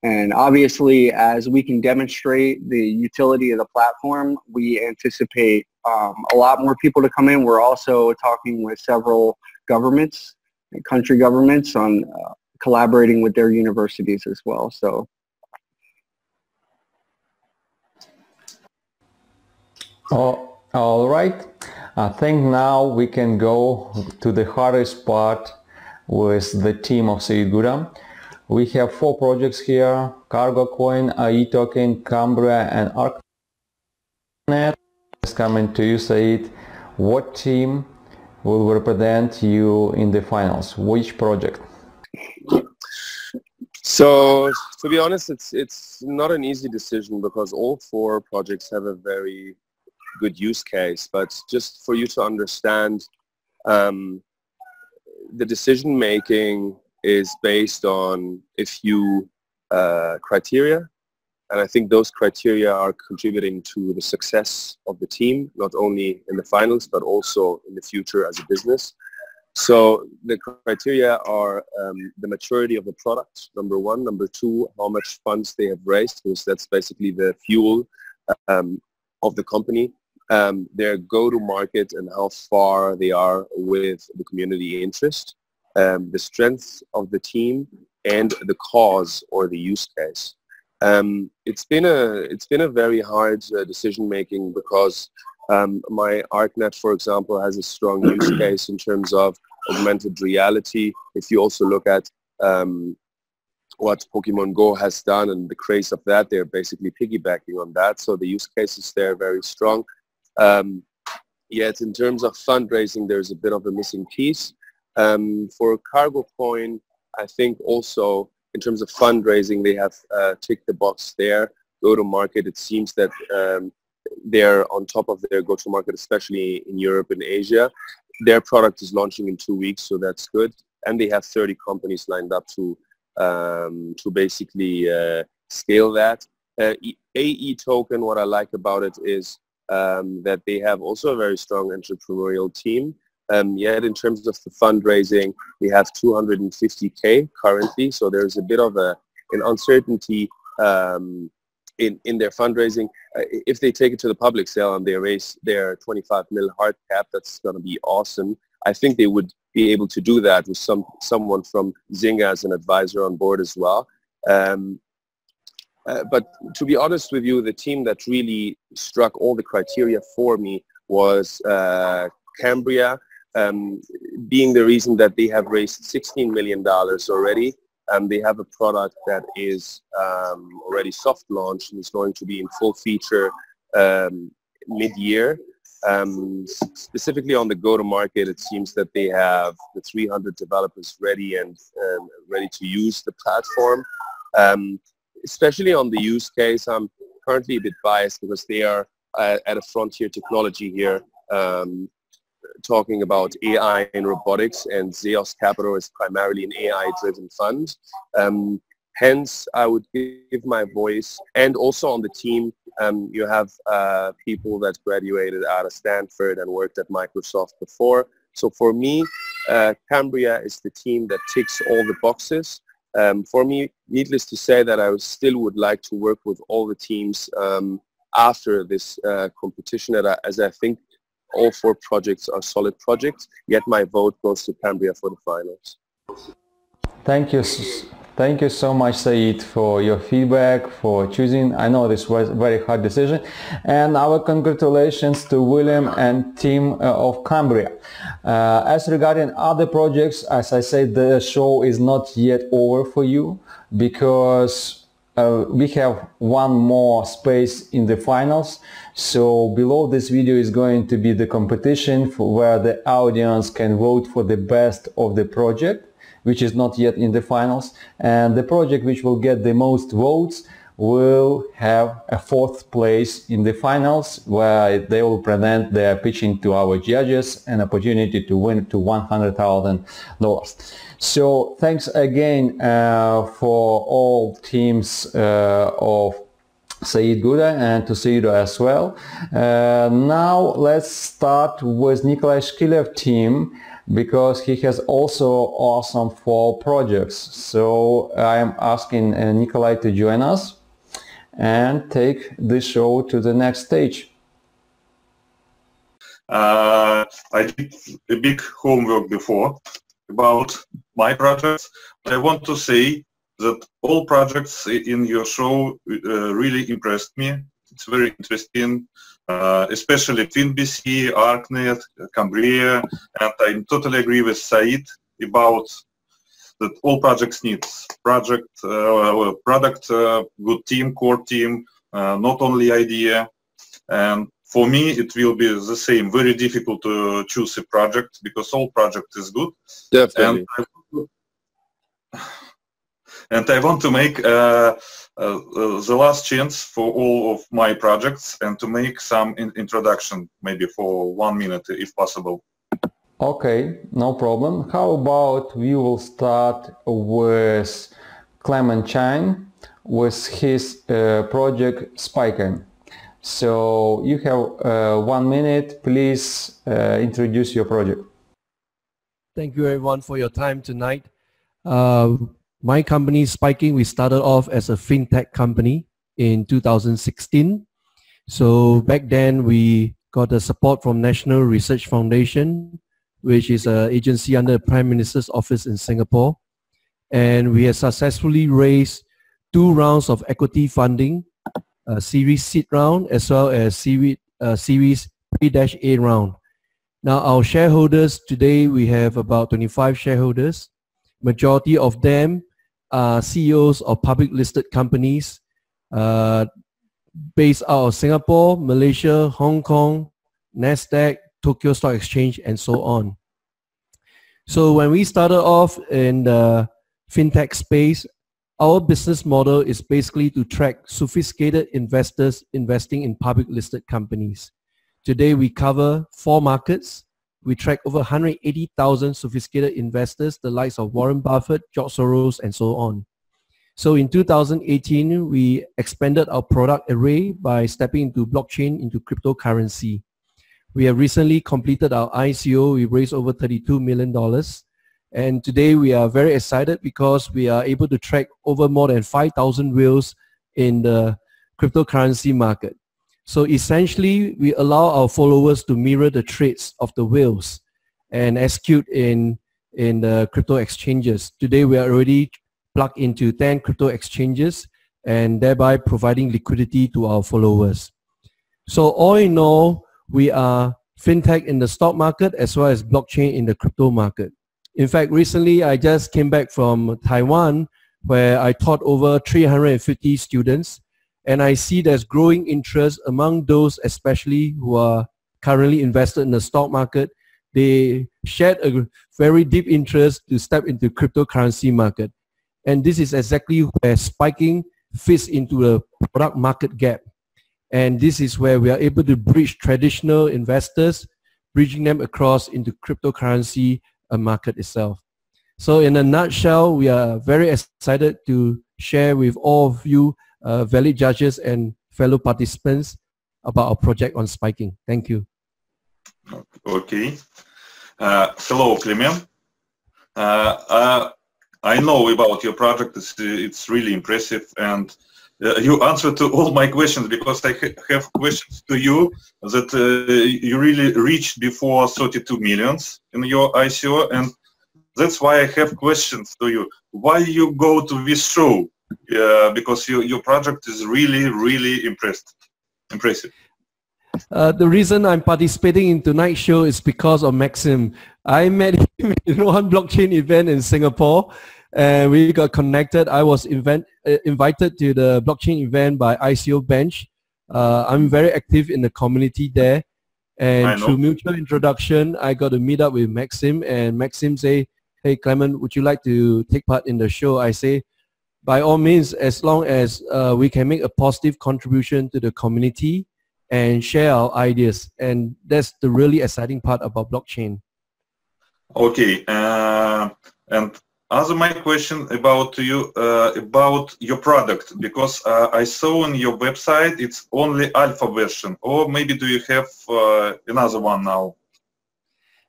And obviously, as we can demonstrate the utility of the platform, we anticipate a lot more people to come in. We're also talking with several governments, country governments, on collaborating with their universities as well. So. Oh, all right. I think now we can go to the hardest part with the team of Saeed Guram. We have 4 projects here: Cargo Coin, AI Token, Cambria, and ArcNet. It's coming to you, Saeed. What team will represent you in the finals? Which project? So, to be honest, it's not an easy decision because all 4 projects have a very good use case, but just for you to understand, the decision making is based on a few criteria, and I think those criteria are contributing to the success of the team, not only in the finals but also in the future as a business. So the criteria are the maturity of the product, number 1. Number 2, how much funds they have raised, because that's basically the fuel of the company. Their go-to-market and how far they are with the community interest, the strength of the team, and the cause or the use case. It's been a very hard decision making because my ArcNet, for example, has a strong use case in terms of augmented reality. If you also look at what Pokemon Go has done and the craze of that, they're basically piggybacking on that. So the use cases there are very strong. Yet in terms of fundraising, there's a bit of a missing piece. For Cargo Coin, I think also in terms of fundraising, they have ticked the box there. Go-to-market, it seems that they're on top of their go-to-market, especially in Europe and Asia. Their product is launching in 2 weeks, so that's good. And they have 30 companies lined up to basically scale that. AI Token, what I like about it is that they have also a very strong entrepreneurial team. Yet in terms of the fundraising, we have 250K currently, so there's a bit of an uncertainty in their fundraising. If they take it to the public sale and they raise their 25 mil hard cap, that's going to be awesome. I think they would be able to do that with someone from Zynga as an advisor on board as well. But to be honest with you, the team that really struck all the criteria for me was Cambria, being the reason that they have raised $16 million already. They have a product that is already soft launched and is going to be in full feature mid-year. Specifically on the go-to-market, it seems that they have the 300 developers ready and ready to use the platform. Especially on the use case, I'm currently a bit biased because they are at a frontier technology here, talking about AI and robotics, and Zeus Capital is primarily an AI-driven fund. Hence, I would give my voice. And also on the team, you have people that graduated out of Stanford and worked at Microsoft before. So for me, Cambria is the team that ticks all the boxes. For me, needless to say that I still would like to work with all the teams after this competition, as I think all 4 projects are solid projects, yet my vote goes to Cambria for the finals. Thank you so much, Saeed, for your feedback, for choosing. I know this was a very hard decision, and our congratulations to William and team of Cambria. As regarding other projects, as I said, the show is not yet over for you, because we have one more space in the finals. So below this video is going to be the competition where the audience can vote for the best of the project, which is not yet in the finals. And the project which will get the most votes will have a 4th place in the finals, where they will present their pitching to our judges, an opportunity to win to $100,000. So thanks again for all teams of Said Guda and to Saido as well. Now let's start with Nikolai Shkilev team, because he has also awesome 4 projects. So I am asking Nikolai to join us and take the show to the next stage. I did a big homework before about my projects. I want to say that all projects in your show really impressed me. It's very interesting, especially FinBC, ArcNet, Cambria, and I totally agree with Said about that all projects need product, good team, core team, not only idea. And for me, it will be the same. Very difficult to choose a project because all project is good. Definitely. And I want to make the last chance for all of my projects and to make some introduction, maybe for 1 minute, if possible. Okay, no problem. How about we will start with Clement Chang with his project Spiking. So you have 1 minute. Please introduce your project. Thank you everyone for your time tonight. My company Spiking, we started off as a fintech company in 2016. So back then we got the support from National Research Foundation, which is an agency under the Prime Minister's office in Singapore. And we have successfully raised 2 rounds of equity funding, a Series Seed round as well as Series Pre-A round. Now our shareholders today, we have about 25 shareholders. Majority of them are CEOs of public listed companies based out of Singapore, Malaysia, Hong Kong, NASDAQ, Tokyo Stock Exchange, and so on. So when we started off in the fintech space, our business model is basically to track sophisticated investors investing in public listed companies. Today we cover 4 markets. We track over 180,000 sophisticated investors, the likes of Warren Buffett, George Soros, and so on. So in 2018, we expanded our product array by stepping into blockchain, into cryptocurrency. We have recently completed our ICO. We raised over $32 million. And today we are very excited because we are able to track over more than 5,000 whales in the cryptocurrency market. So essentially, we allow our followers to mirror the trades of the whales and execute in the crypto exchanges. Today, we are already plugged into 10 crypto exchanges and thereby providing liquidity to our followers. So all in all, we are fintech in the stock market as well as blockchain in the crypto market. In fact, recently I just came back from Taiwan where I taught over 350 students, and I see there's growing interest among those especially who are currently invested in the stock market. They shared a very deep interest to step into cryptocurrency market. And this is exactly where Spiking fits into the product market gap. And this is where we are able to bridge traditional investors, bridging them across into cryptocurrency market itself. So in a nutshell, we are very excited to share with all of you valid judges and fellow participants about our project on Spiking. Thank you. Okay. Hello, Clement. I know about your project. It's really impressive, and you answered to all my questions because I have questions to you that you really reached before 32 millions in your ICO, and that's why I have questions to you. Why you go to this show? Because your project is really, really impressive. The reason I'm participating in tonight's show is because of Maxim. I met him in one blockchain event in Singapore, and we got connected. I was invited to the blockchain event by ICO Bench. I'm very active in the community there, and through mutual introduction, I got to meet up with Maxim, and Maxim say, "Hey Clement, would you like to take part in the show?" I say, by all means, as long as we can make a positive contribution to the community and share our ideas. And that's the really exciting part about blockchain. Okay, and answer my question about you about your product, because I saw on your website it's only alpha version, or maybe do you have another one now?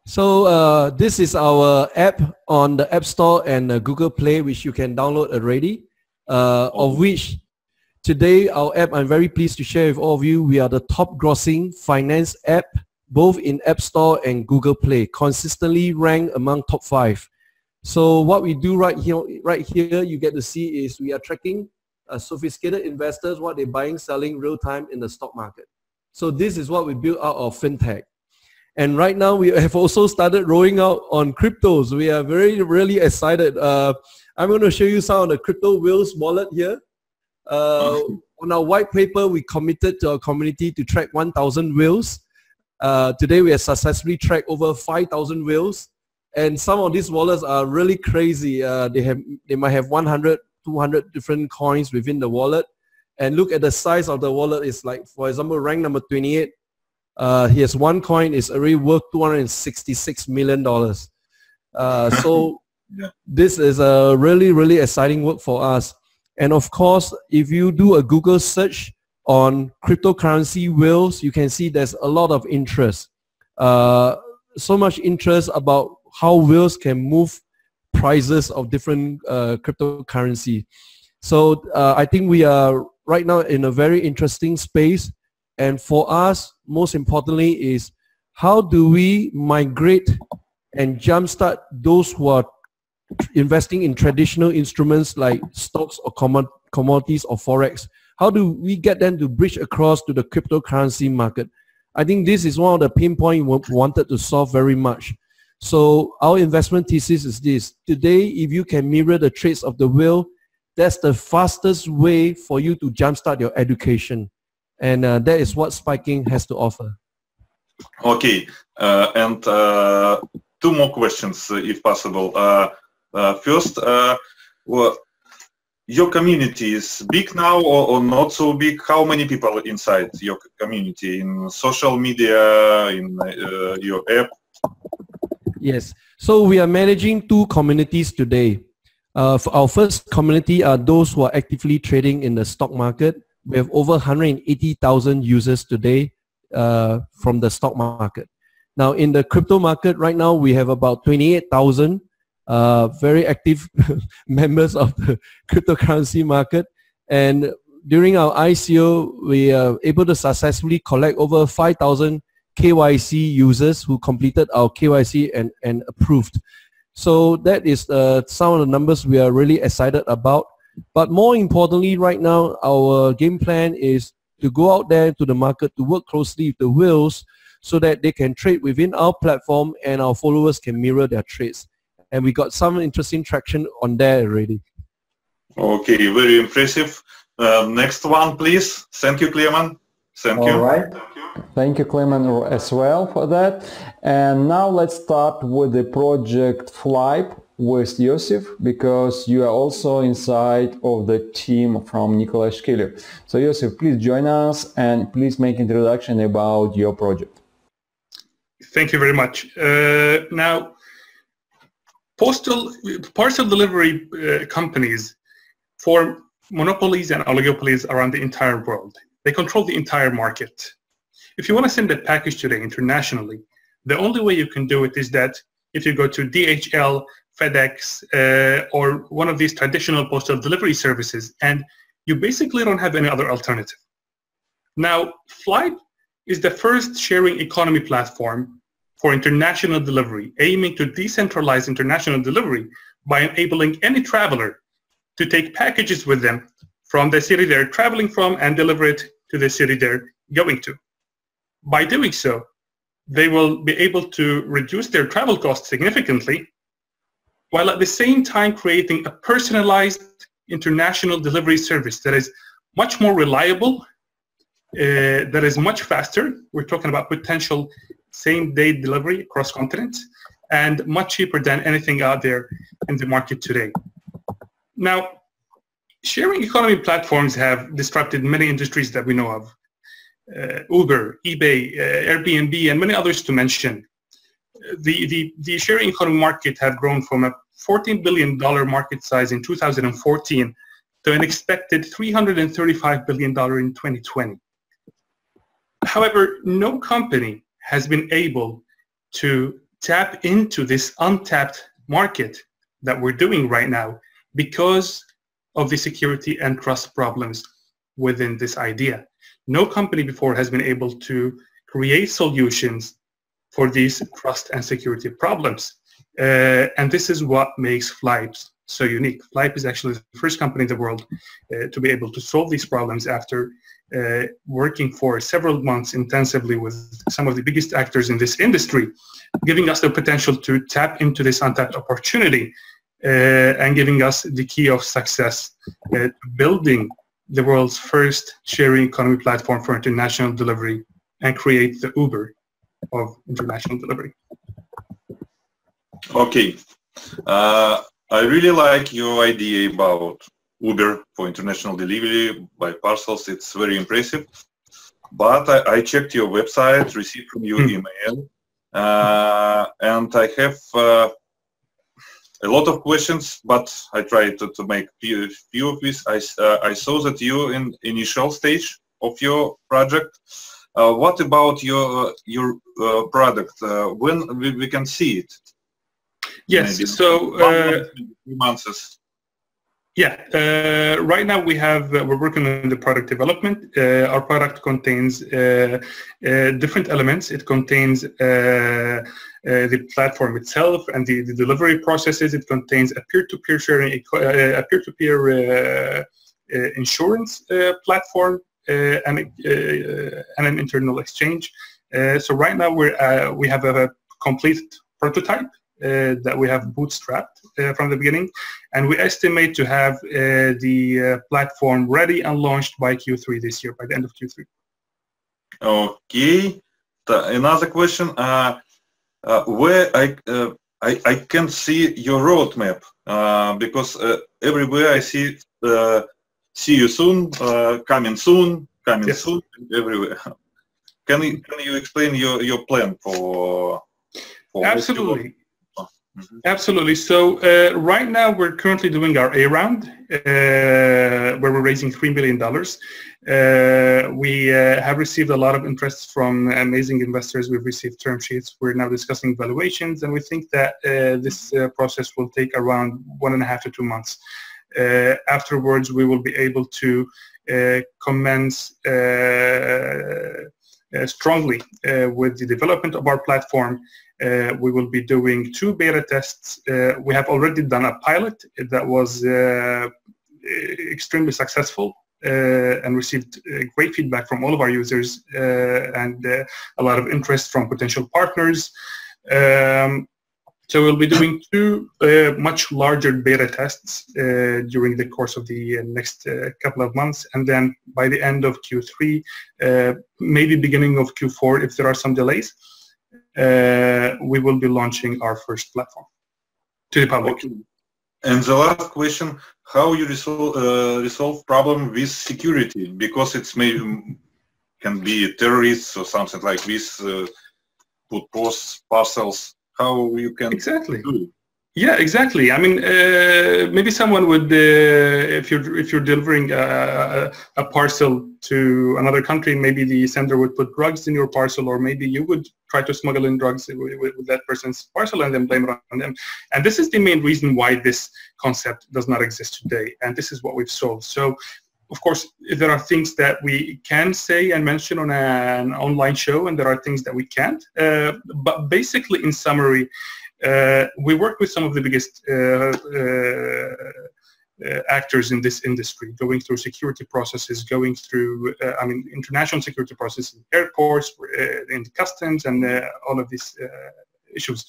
So this is our app on the App Store and Google Play, which you can download already, of which today our app, I'm very pleased to share with all of you, we are the top grossing finance app, both in App Store and Google Play, consistently ranked among top 5. So what we do right here, you get to see is we are tracking sophisticated investors, what they're buying, selling real time in the stock market. So this is what we built out of FinTech. And right now we have also started rolling out on cryptos. We are really excited. I'm going to show you some of the crypto whales wallet here. On our white paper, we committed to our community to track 1,000 whales. Today we have successfully tracked over 5,000 whales. And some of these wallets are really crazy. They might have 100, 200 different coins within the wallet. And look at the size of the wallet. It's like, for example, rank number 28. Here's one coin is already worth $266 million. So this is a really exciting work for us. And of course, if you do a Google search on cryptocurrency whales, you can see there's a lot of interest. So much interest about how whales can move prices of different cryptocurrency. So I think we are right now in a very interesting space. And for us, most importantly, is how do we migrate and jumpstart those who are investing in traditional instruments like stocks or commodities or forex? How do we get them to bridge across to the cryptocurrency market? I think this is one of the pain points we wanted to solve very much. So our investment thesis is this. Today, if you can mirror the traits of the whale, that's the fastest way for you to jumpstart your education. And that is what Spiking has to offer. Okay, and 2 more questions, if possible. First, well, your community is big now or not so big? How many people inside your community in social media, in your app? Yes, so we are managing 2 communities today. For our first community are those who are actively trading in the stock market. We have over 180,000 users today from the stock market. Now in the crypto market right now, we have about 28,000 very active members of the cryptocurrency market. And during our ICO, we are able to successfully collect over 5,000 KYC users who completed our KYC and approved. So that is some of the numbers we are really excited about. But more importantly, right now, our game plan is to go out there to the market to work closely with the whales so that they can trade within our platform and our followers can mirror their trades. And we got some interesting traction on there already. Okay, very impressive. Next one, please. Thank you, Clement. Thank you. All right. Thank you, Clement, as well for that. And now let's start with the project Flype with Yosif, because you are also inside of the team from Nikolai Shkilov. So Yosif, please join us and please make an introduction about your project. Thank you very much. Now, parcel delivery companies form monopolies and oligopolies around the entire world. They control the entire market. If you want to send a package today internationally, the only way you can do it is that if you go to DHL, FedEx, or one of these traditional postal delivery services, and you basically don't have any other alternative. Now, Flype is the first sharing economy platform for international delivery, aiming to decentralize international delivery by enabling any traveler to take packages with them from the city they're traveling from and deliver it to the city they're going to. By doing so, they will be able to reduce their travel costs significantly while at the same time creating a personalized international delivery service that is much more reliable, that is much faster. We're talking about potential same-day delivery across continents, and much cheaper than anything out there in the market today. Now, sharing economy platforms have disrupted many industries that we know of. Uber, eBay, Airbnb, and many others to mention. The sharing economy market have grown from a $14 billion market size in 2014 to an expected $335 billion in 2020. However, no company has been able to tap into this untapped market that we're doing right now because of the security and trust problems within this idea. No company before has been able to create solutions for these trust and security problems. And this is what makes Flype so unique. Flype is actually the first company in the world to be able to solve these problems after working for several months intensively with some of the biggest actors in this industry, giving us the potential to tap into this untapped opportunity and giving us the key of success, building the world's first sharing economy platform for international delivery and create the Uber of international delivery. Okay. I really like your idea about Uber for international delivery by parcels. It's very impressive. But I checked your website, received from you email, and I have a lot of questions, but I tried to make few of these. I saw that you in initial stage of your project. What about your product? When we can see it? Yes. Maybe So 3 months. Yeah, right now we're working on the product development. Our product contains different elements. It contains the platform itself and the delivery processes. It contains a peer-to-peer sharing, a peer-to-peer insurance platform, and an internal exchange. So right now we have a complete prototype that we have bootstrapped from the beginning, and we estimate to have the platform ready and launched by Q3 this year, by the end of Q3. Okay. Another question: where I can see your roadmap, because everywhere I see you soon, coming soon, Yes. soon, everywhere. Can you explain your plan for Absolutely. Absolutely. So right now we're currently doing our A round, where we're raising $3 million. We have received a lot of interest from amazing investors. We've received term sheets. We're now discussing valuations, and we think that this process will take around 1.5 to 2 months. Afterwards, we will be able to commence strongly with the development of our platform. We will be doing 2 beta tests. We have already done a pilot that was extremely successful and received great feedback from all of our users and a lot of interest from potential partners. So we'll be doing 2 much larger beta tests during the course of the next couple of months, and then by the end of Q3, maybe beginning of Q4 if there are some delays, we will be launching our first platform to the public. Okay. And the last question: how you resolve problem with security? Because it's maybe can be terrorists or something like this, put parcels. How you can exactly do it? Yeah, exactly. I mean, maybe someone would, if you're delivering a parcel to another country, maybe the sender would put drugs in your parcel, or maybe you would try to smuggle in drugs with that person's parcel and then blame it on them. And this is the main reason why this concept does not exist today. And this is what we've solved. So, of course, there are things that we can say and mention on an online show, and there are things that we can't. But basically, in summary, we work with some of the biggest actors in this industry, going through security processes, going through, international security processes in airports, in customs, and all of these issues.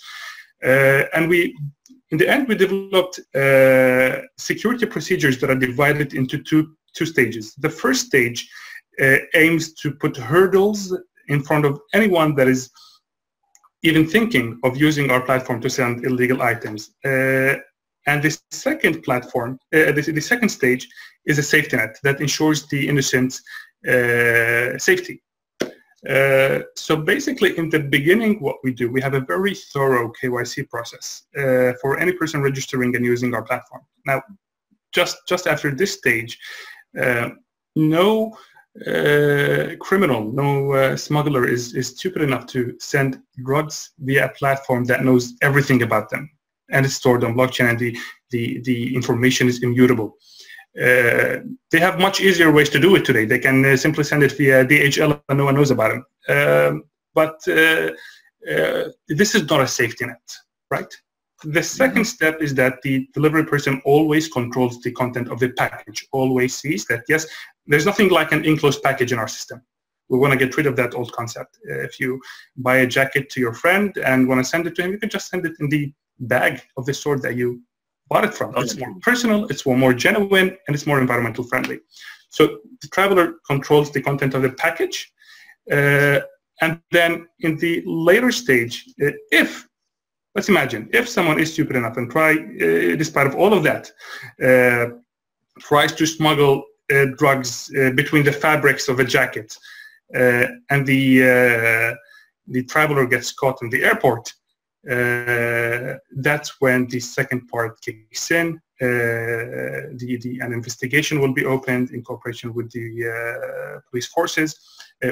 And we in the end, we developed security procedures that are divided into two stages. The first stage aims to put hurdles in front of anyone that is even thinking of using our platform to send illegal items. And the second platform, the second stage is a safety net that ensures the innocent's safety. So basically, in the beginning, what we do, we have a very thorough KYC process for any person registering and using our platform. Now, just after this stage, no criminal, no smuggler is stupid enough to send drugs via a platform that knows everything about them and it's stored on blockchain, and the information is immutable. They have much easier ways to do it today. They can simply send it via DHL and no one knows about them. But this is not a safety net, right? The second step is that the delivery person always controls the content of the package, always sees that, yes, there's nothing like an enclosed package in our system. We want to get rid of that old concept. If you buy a jacket to your friend and want to send it to him, you can just send it in the bag of the store that you bought it from. It's more personal, it's more genuine, and it's more environmental friendly. So the traveler controls the content of the package. And then in the later stage, let's imagine, if someone is stupid enough and despite of all of that, tries to smuggle drugs between the fabrics of a jacket, and the traveler gets caught in the airport, that's when the second part kicks in. An investigation will be opened in cooperation with the police forces.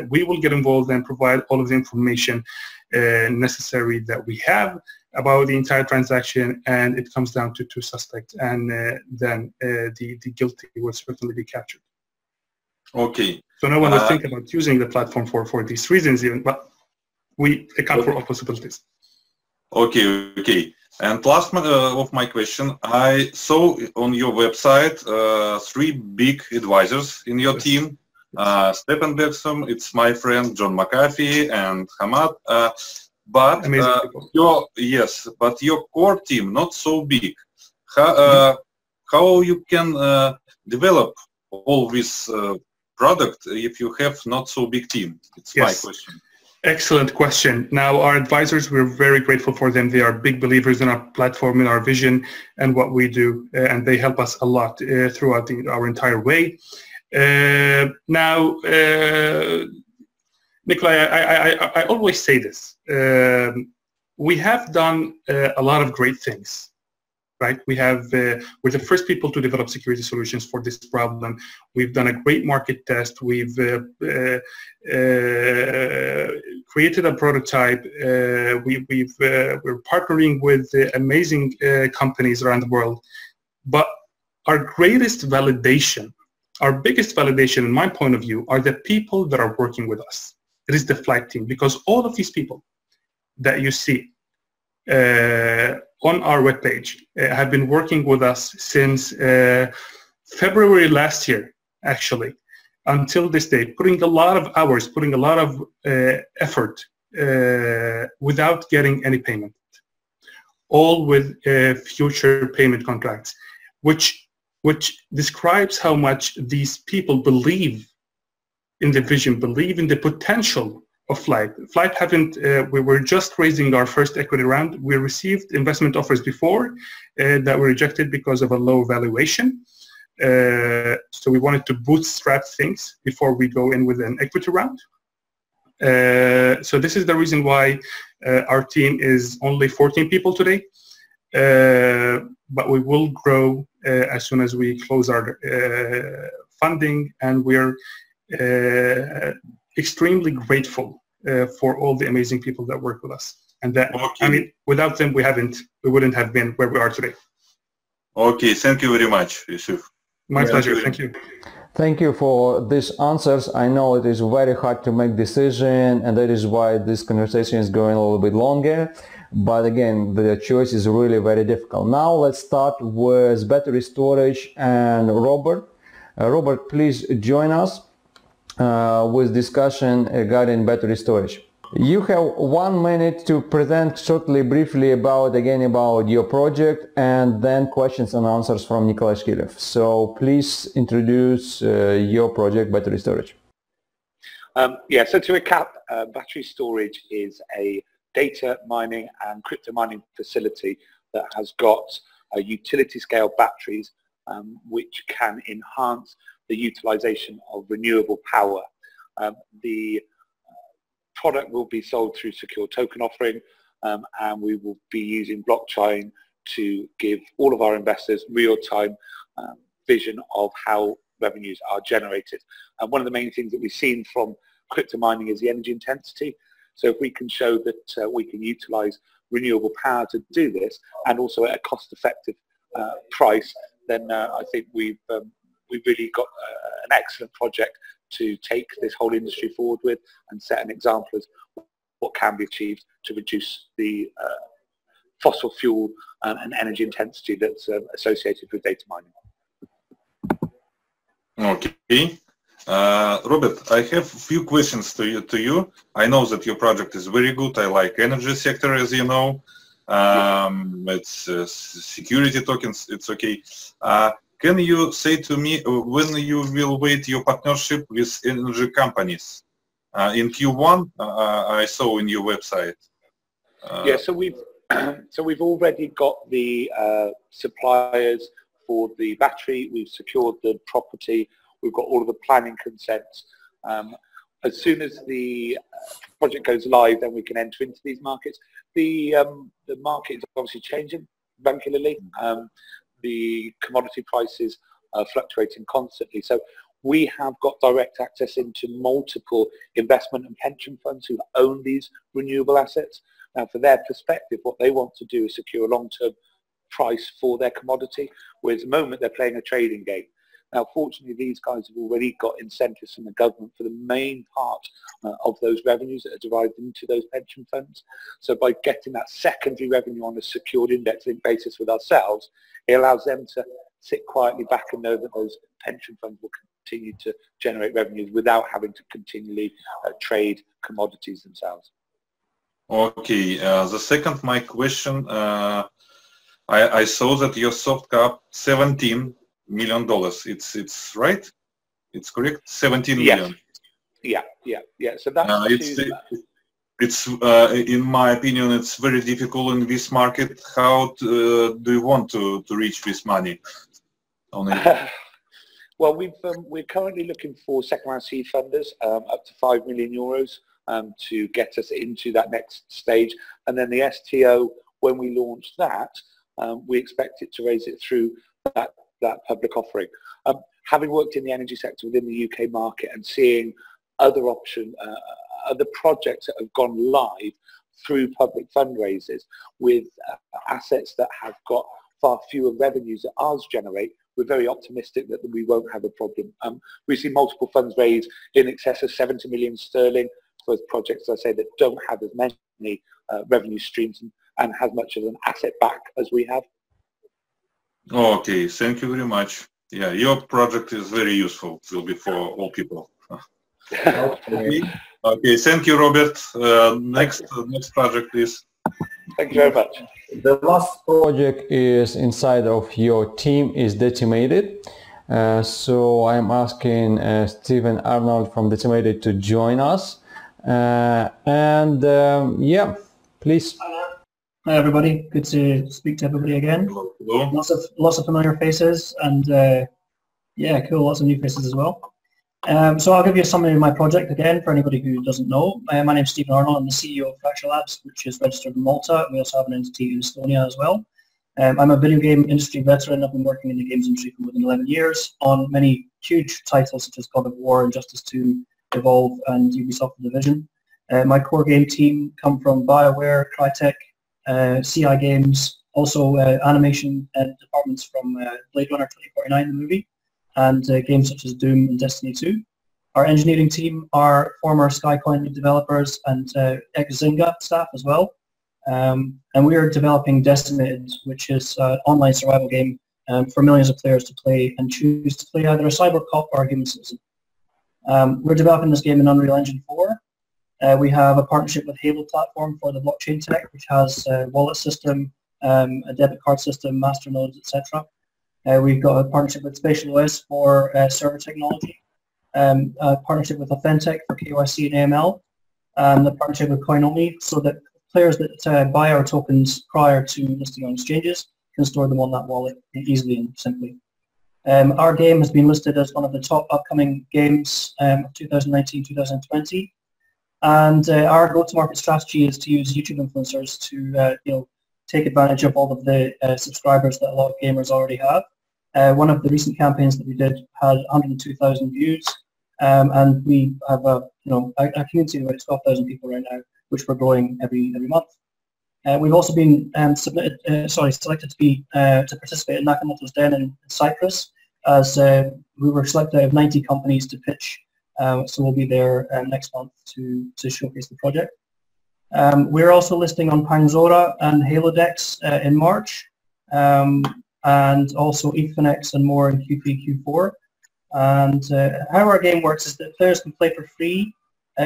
We will get involved and provide all of the information necessary that we have about the entire transaction, and it comes down to two suspects, and then the guilty will certainly be captured. Okay. So no one will think about using the platform for these reasons even, but we account for all possibilities. Okay. And last of my question, I saw on your website 3 big advisors in your team. Stephen Bergson, it's my friend John McAfee, and Hamad. But your core team not so big. How you can develop all this product if you have not so big team? It's my question. Excellent question. Now, our advisors, we're very grateful for them. They are big believers in our platform, in our vision, and what we do, and they help us a lot throughout our entire way. Now, Nikolai, I always say this. We have done a lot of great things, right? We're the first people to develop security solutions for this problem. We've done a great market test. We've created a prototype. We're partnering with amazing companies around the world. But our greatest validation, our biggest validation in my point of view, are the people that are working with us. It is the flight team, because all of these people that you see on our webpage have been working with us since February last year, actually, until this day, putting a lot of hours, putting a lot of effort without getting any payment, all with future payment contracts, which describes how much these people believe in the vision, believe in the potential of Flight. Flight haven't, we were just raising our first equity round. We received investment offers before that were rejected because of a low valuation. So we wanted to bootstrap things before we go in with an equity round. So this is the reason why our team is only 14 people today. But we will grow as soon as we close our funding, and we're extremely grateful for all the amazing people that work with us. And that, I mean, without them, we wouldn't have been where we are today. Okay, thank you very much, Yusuf. My pleasure, thank you. Thank you for these answers. I know it is very hard to make decision, and that is why this conversation is going a little bit longer. But again, the choice is really very difficult. Now let's start with battery storage and Robert. Robert, please join us with discussion regarding battery storage. You have 1 minute to present shortly, briefly about your project, and then questions and answers from Nikolai Shkilev. So please introduce your project, battery storage. Yeah, so to recap, battery storage is a data mining and crypto mining facility that has got utility scale batteries which can enhance the utilization of renewable power. The product will be sold through secure token offering, and we will be using blockchain to give all of our investors real-time vision of how revenues are generated. And one of the main things that we've seen from crypto mining is the energy intensity. So if we can show that we can utilize renewable power to do this, and also at a cost-effective price, then I think we've really got an excellent project to take this whole industry forward with and set an example as what can be achieved to reduce the fossil fuel and energy intensity that's associated with data mining. Okay. Robert, I have a few questions to you. I know that your project is very good. I like energy sector, as you know. It's security tokens. It's okay. Can you say to me when you will wait your partnership with energy companies? In Q1, I saw in your website. Yeah, so we've already got the suppliers for the battery. We've secured the property. We've got all of the planning consents. As soon as the project goes live, then we can enter into these markets. The market is obviously changing regularly. The commodity prices are fluctuating constantly. So we have got direct access into multiple investment and pension funds who own these renewable assets. Now, for their perspective, what they want to do is secure a long-term price for their commodity, whereas at the moment they're playing a trading game. Now, fortunately, these guys have already got incentives from the government for the main part of those revenues that are derived into those pension funds. So by getting that secondary revenue on a secured index-linked basis with ourselves, it allows them to sit quietly back and know that those pension funds will continue to generate revenues without having to continually trade commodities themselves. Okay. The second, my question, I saw that your soft cap $17 million. It's right? It's correct? 17 million. Yeah. So that's it's in my opinion, it's very difficult in this market. How do you want to reach this money? Well, we're currently looking for second-round seed funders up to €5 million to get us into that next stage, and then the STO, when we launch that, we expect it to raise it through that public offering. Having worked in the energy sector within the UK market and seeing other other projects that have gone live through public fundraisers with assets that have got far fewer revenues that ours generate, we're very optimistic that we won't have a problem. We see multiple funds raised in excess of 70 million sterling for projects, as I say, that don't have as many revenue streams and has much of an asset back as we have. Okay, thank you very much. Yeah, your project is very useful. It will be for all people. Okay, thank you, Robert. Next project, please. Thank you very much. The last project is inside of your team is Decimated. So I'm asking Stephen Arnold from Decimated to join us. Yeah, please. Hi everybody, good to speak to everybody again. Hello. Lots of familiar faces and yeah, cool, lots of new faces as well. So I'll give you a summary of my project again for anybody who doesn't know. My name's Stephen Arnold, I'm the CEO of Fracture Labs, which is registered in Malta. We also have an entity in Estonia as well. I'm a video game industry veteran. I've been working in the games industry for more than 11 years on many huge titles such as God of War, Injustice 2, Evolve and Ubisoft The Division. My core game team come from BioWare, Crytek, CI Games, also animation departments from Blade Runner 2049, the movie, and games such as Doom and Destiny 2. Our engineering team are former Skycoin developers and ex-Zynga staff as well. And we are developing Decimated, which is an online survival game for millions of players to play and choose to play either a cyber cop or a human citizen. We're developing this game in Unreal Engine 4. We have a partnership with Halo platform for the blockchain tech, which has a wallet system, a debit card system, masternodes, etc. We've got a partnership with SpatialOS for server technology, a partnership with Authentic for KYC and AML, and a partnership with Coinomi so that players that buy our tokens prior to listing on exchanges can store them on that wallet easily and simply. Our game has been listed as one of the top upcoming games of 2019-2020, and our go-to-market strategy is to use YouTube influencers to take advantage of all of the subscribers that a lot of gamers already have. One of the recent campaigns that we did had 102,000 views, and we have a community of about 12,000 people right now, which we're growing every month. We've also been selected to participate in Nakamoto's Den in Cyprus, as we were selected out of 90 companies to pitch. So we'll be there next month to showcase the project. We're also listing on Pangzora and Halodex in March, and also Ethernex and more in Q3, Q4. And how our game works is that players can play for free.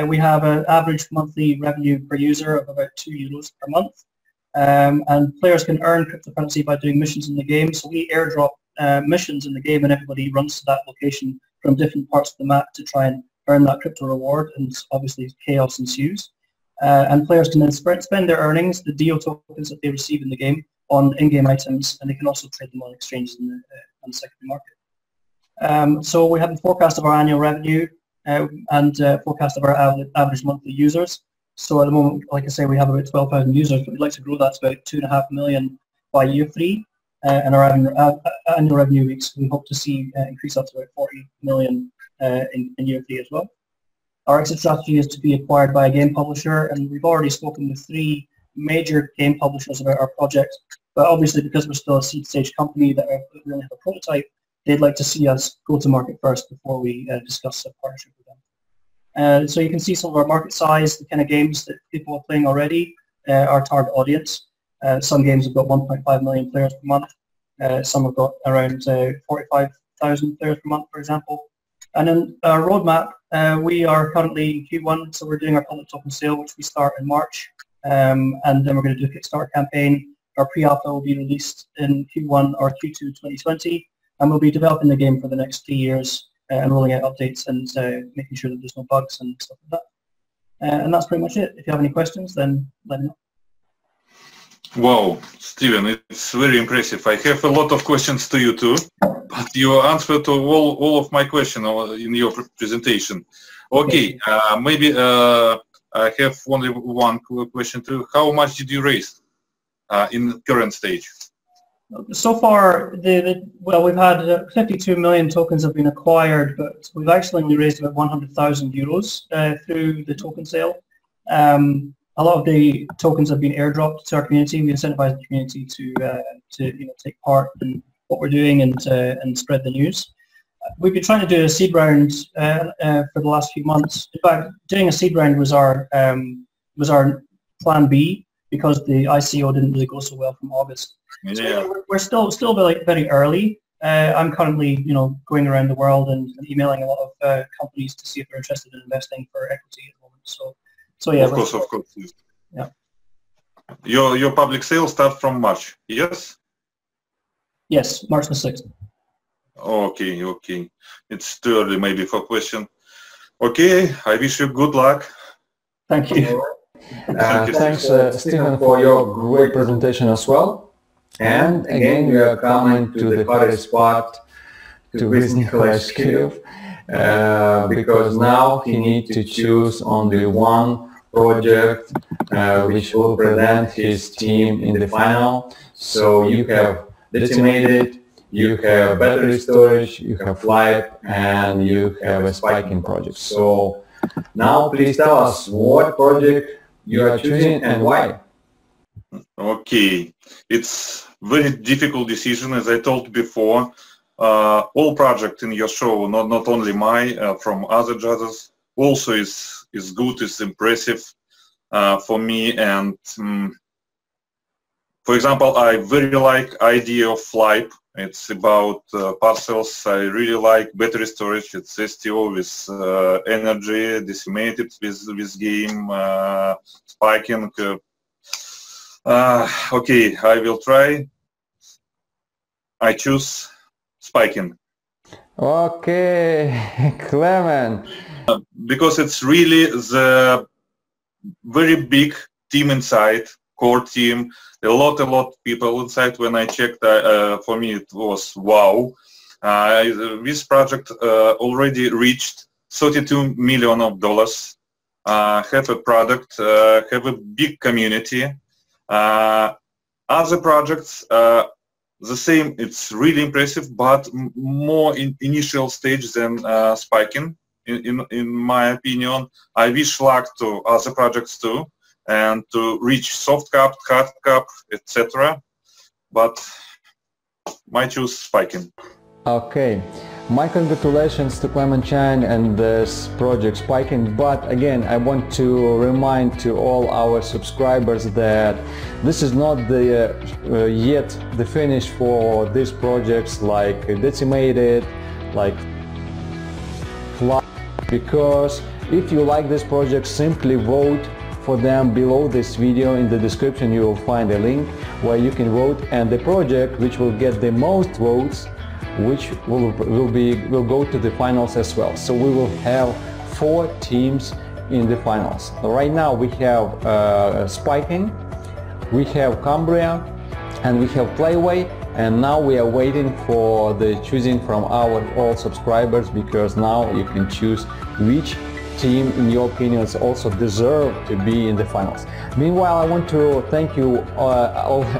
We have an average monthly revenue per user of about €2 per month. And players can earn cryptocurrency by doing missions in the game. So we airdrop missions in the game, and everybody runs to that location from different parts of the map to try and earn that crypto reward, and obviously chaos ensues. And players can then spend their earnings, the DO tokens that they receive in the game, on in-game items, and they can also trade them on exchanges on the secondary market. So we have a forecast of our annual revenue and forecast of our average monthly users. So at the moment, like I say, we have about 12,000 users, but we'd like to grow that to about 2.5 million by year 3. And our annual revenue weeks, we hope to see increase up to about 40 million in year 3 as well. Our exit strategy is to be acquired by a game publisher, and we've already spoken with 3 major game publishers about our project. But obviously, because we're still a seed stage company that we only have a prototype, they'd like to see us go to market first before we discuss a partnership with them. So you can see some of our market size, the kind of games that people are playing already, our target audience. Some games have got 1.5 million players per month. Some have got around 45,000 players per month, for example. And in our roadmap, we are currently in Q1, so we're doing our public token sale, which we start in March. And then we're going to do a Kickstarter campaign. Our pre-alpha will be released in Q1 or Q2 2020, and we'll be developing the game for the next 3 years and rolling out updates and making sure that there's no bugs and stuff like that. And that's pretty much it. If you have any questions, then let me know. Wow, Steven, it's very impressive. I have a lot of questions to you too, but you answered to all of my questions in your presentation. Okay, maybe I have only one question too. How much did you raise in the current stage? So far, we've had 52 million tokens have been acquired, but we've actually only raised about 100,000 euros through the token sale. A lot of the tokens have been airdropped to our community. We incentivize the community to take part in what we're doing and spread the news. We've been trying to do a seed round for the last few months. In fact, doing a seed round was our plan B, because the ICO didn't really go so well from August. Yeah. So we're still very early. I'm currently going around the world and emailing a lot of companies to see if they're interested in investing for equity at the moment. So yeah. Of course. Yeah. Your public sale starts from March, yes? Yes, March the 6th. Okay. It's too early maybe for question. Okay, I wish you good luck. Thank you. Thanks, Stephen, for your great presentation as well. And again, we are coming to the hottest spot to visit Nikolai Shkilov, because now he needs to choose only one project which will present his team in the final. So you have Decimated, you have battery storage, you have Flight, and you have a spiking project. So now please tell us what project you are choosing and why. Okay, it's very difficult decision, as I told before. All project in your show, not only my, from other judges, also is good, is impressive for me. And for example, I very like idea of Flight It's about parcels. I really like battery storage. It's STO with energy, decimated with game, spiking. Okay, I will try. I choose spiking. Okay, Clement. Because it's really the very big team inside, core team. A lot of people inside. When I checked, for me it was wow. This project already reached $32 million. Have a product, have a big community. Other projects, the same. It's really impressive, but more in initial stage than spiking. In my opinion, I wish luck to other projects too, and to reach soft cap, hard cap, etc. But I choose spiking. Okay, my congratulations to Clement Chang and this project spiking. But again, I want to remind to all our subscribers that this is not the yet the finish for these projects like Decimated, like Fly, because if you like this project, simply vote for them below this video. In the description you will find a link where you can vote, and the project which will get the most votes, which will go to the finals as well. So we will have 4 teams in the finals. Right now we have Spiking, we have Cambria, and we have Playway, and now we are waiting for the choosing from our all subscribers, because now you can choose which team in your opinions also deserve to be in the finals. Meanwhile, I want to thank you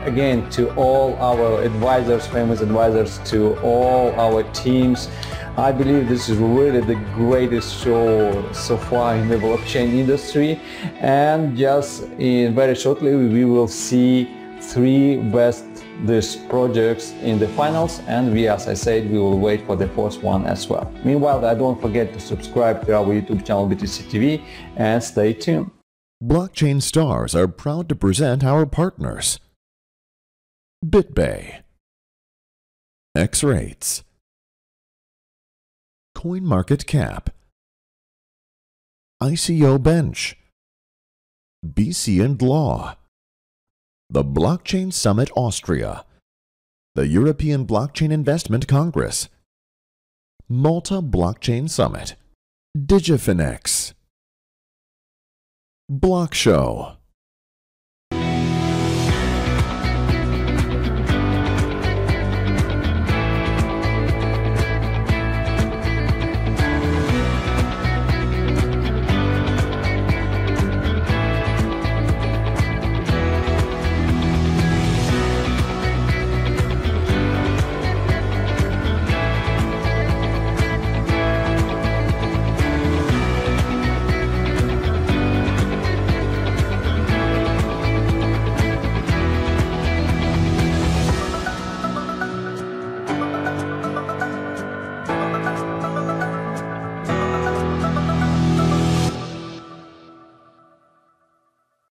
again to all our advisors, famous advisors, to all our teams. I believe this is really the greatest show so far in the blockchain industry, and just very shortly we will see 3 best these projects in the finals, and we, as I said, we will wait for the 4th one as well. Meanwhile, don't forget to subscribe to our YouTube channel BTCTV and stay tuned. Blockchain Stars are proud to present our partners: BitBay, X-Rates, CoinMarketCap, ICO Bench, BC and Law, the Blockchain Summit Austria, the European Blockchain Investment Congress, Malta Blockchain Summit, Digifinex, Block Show.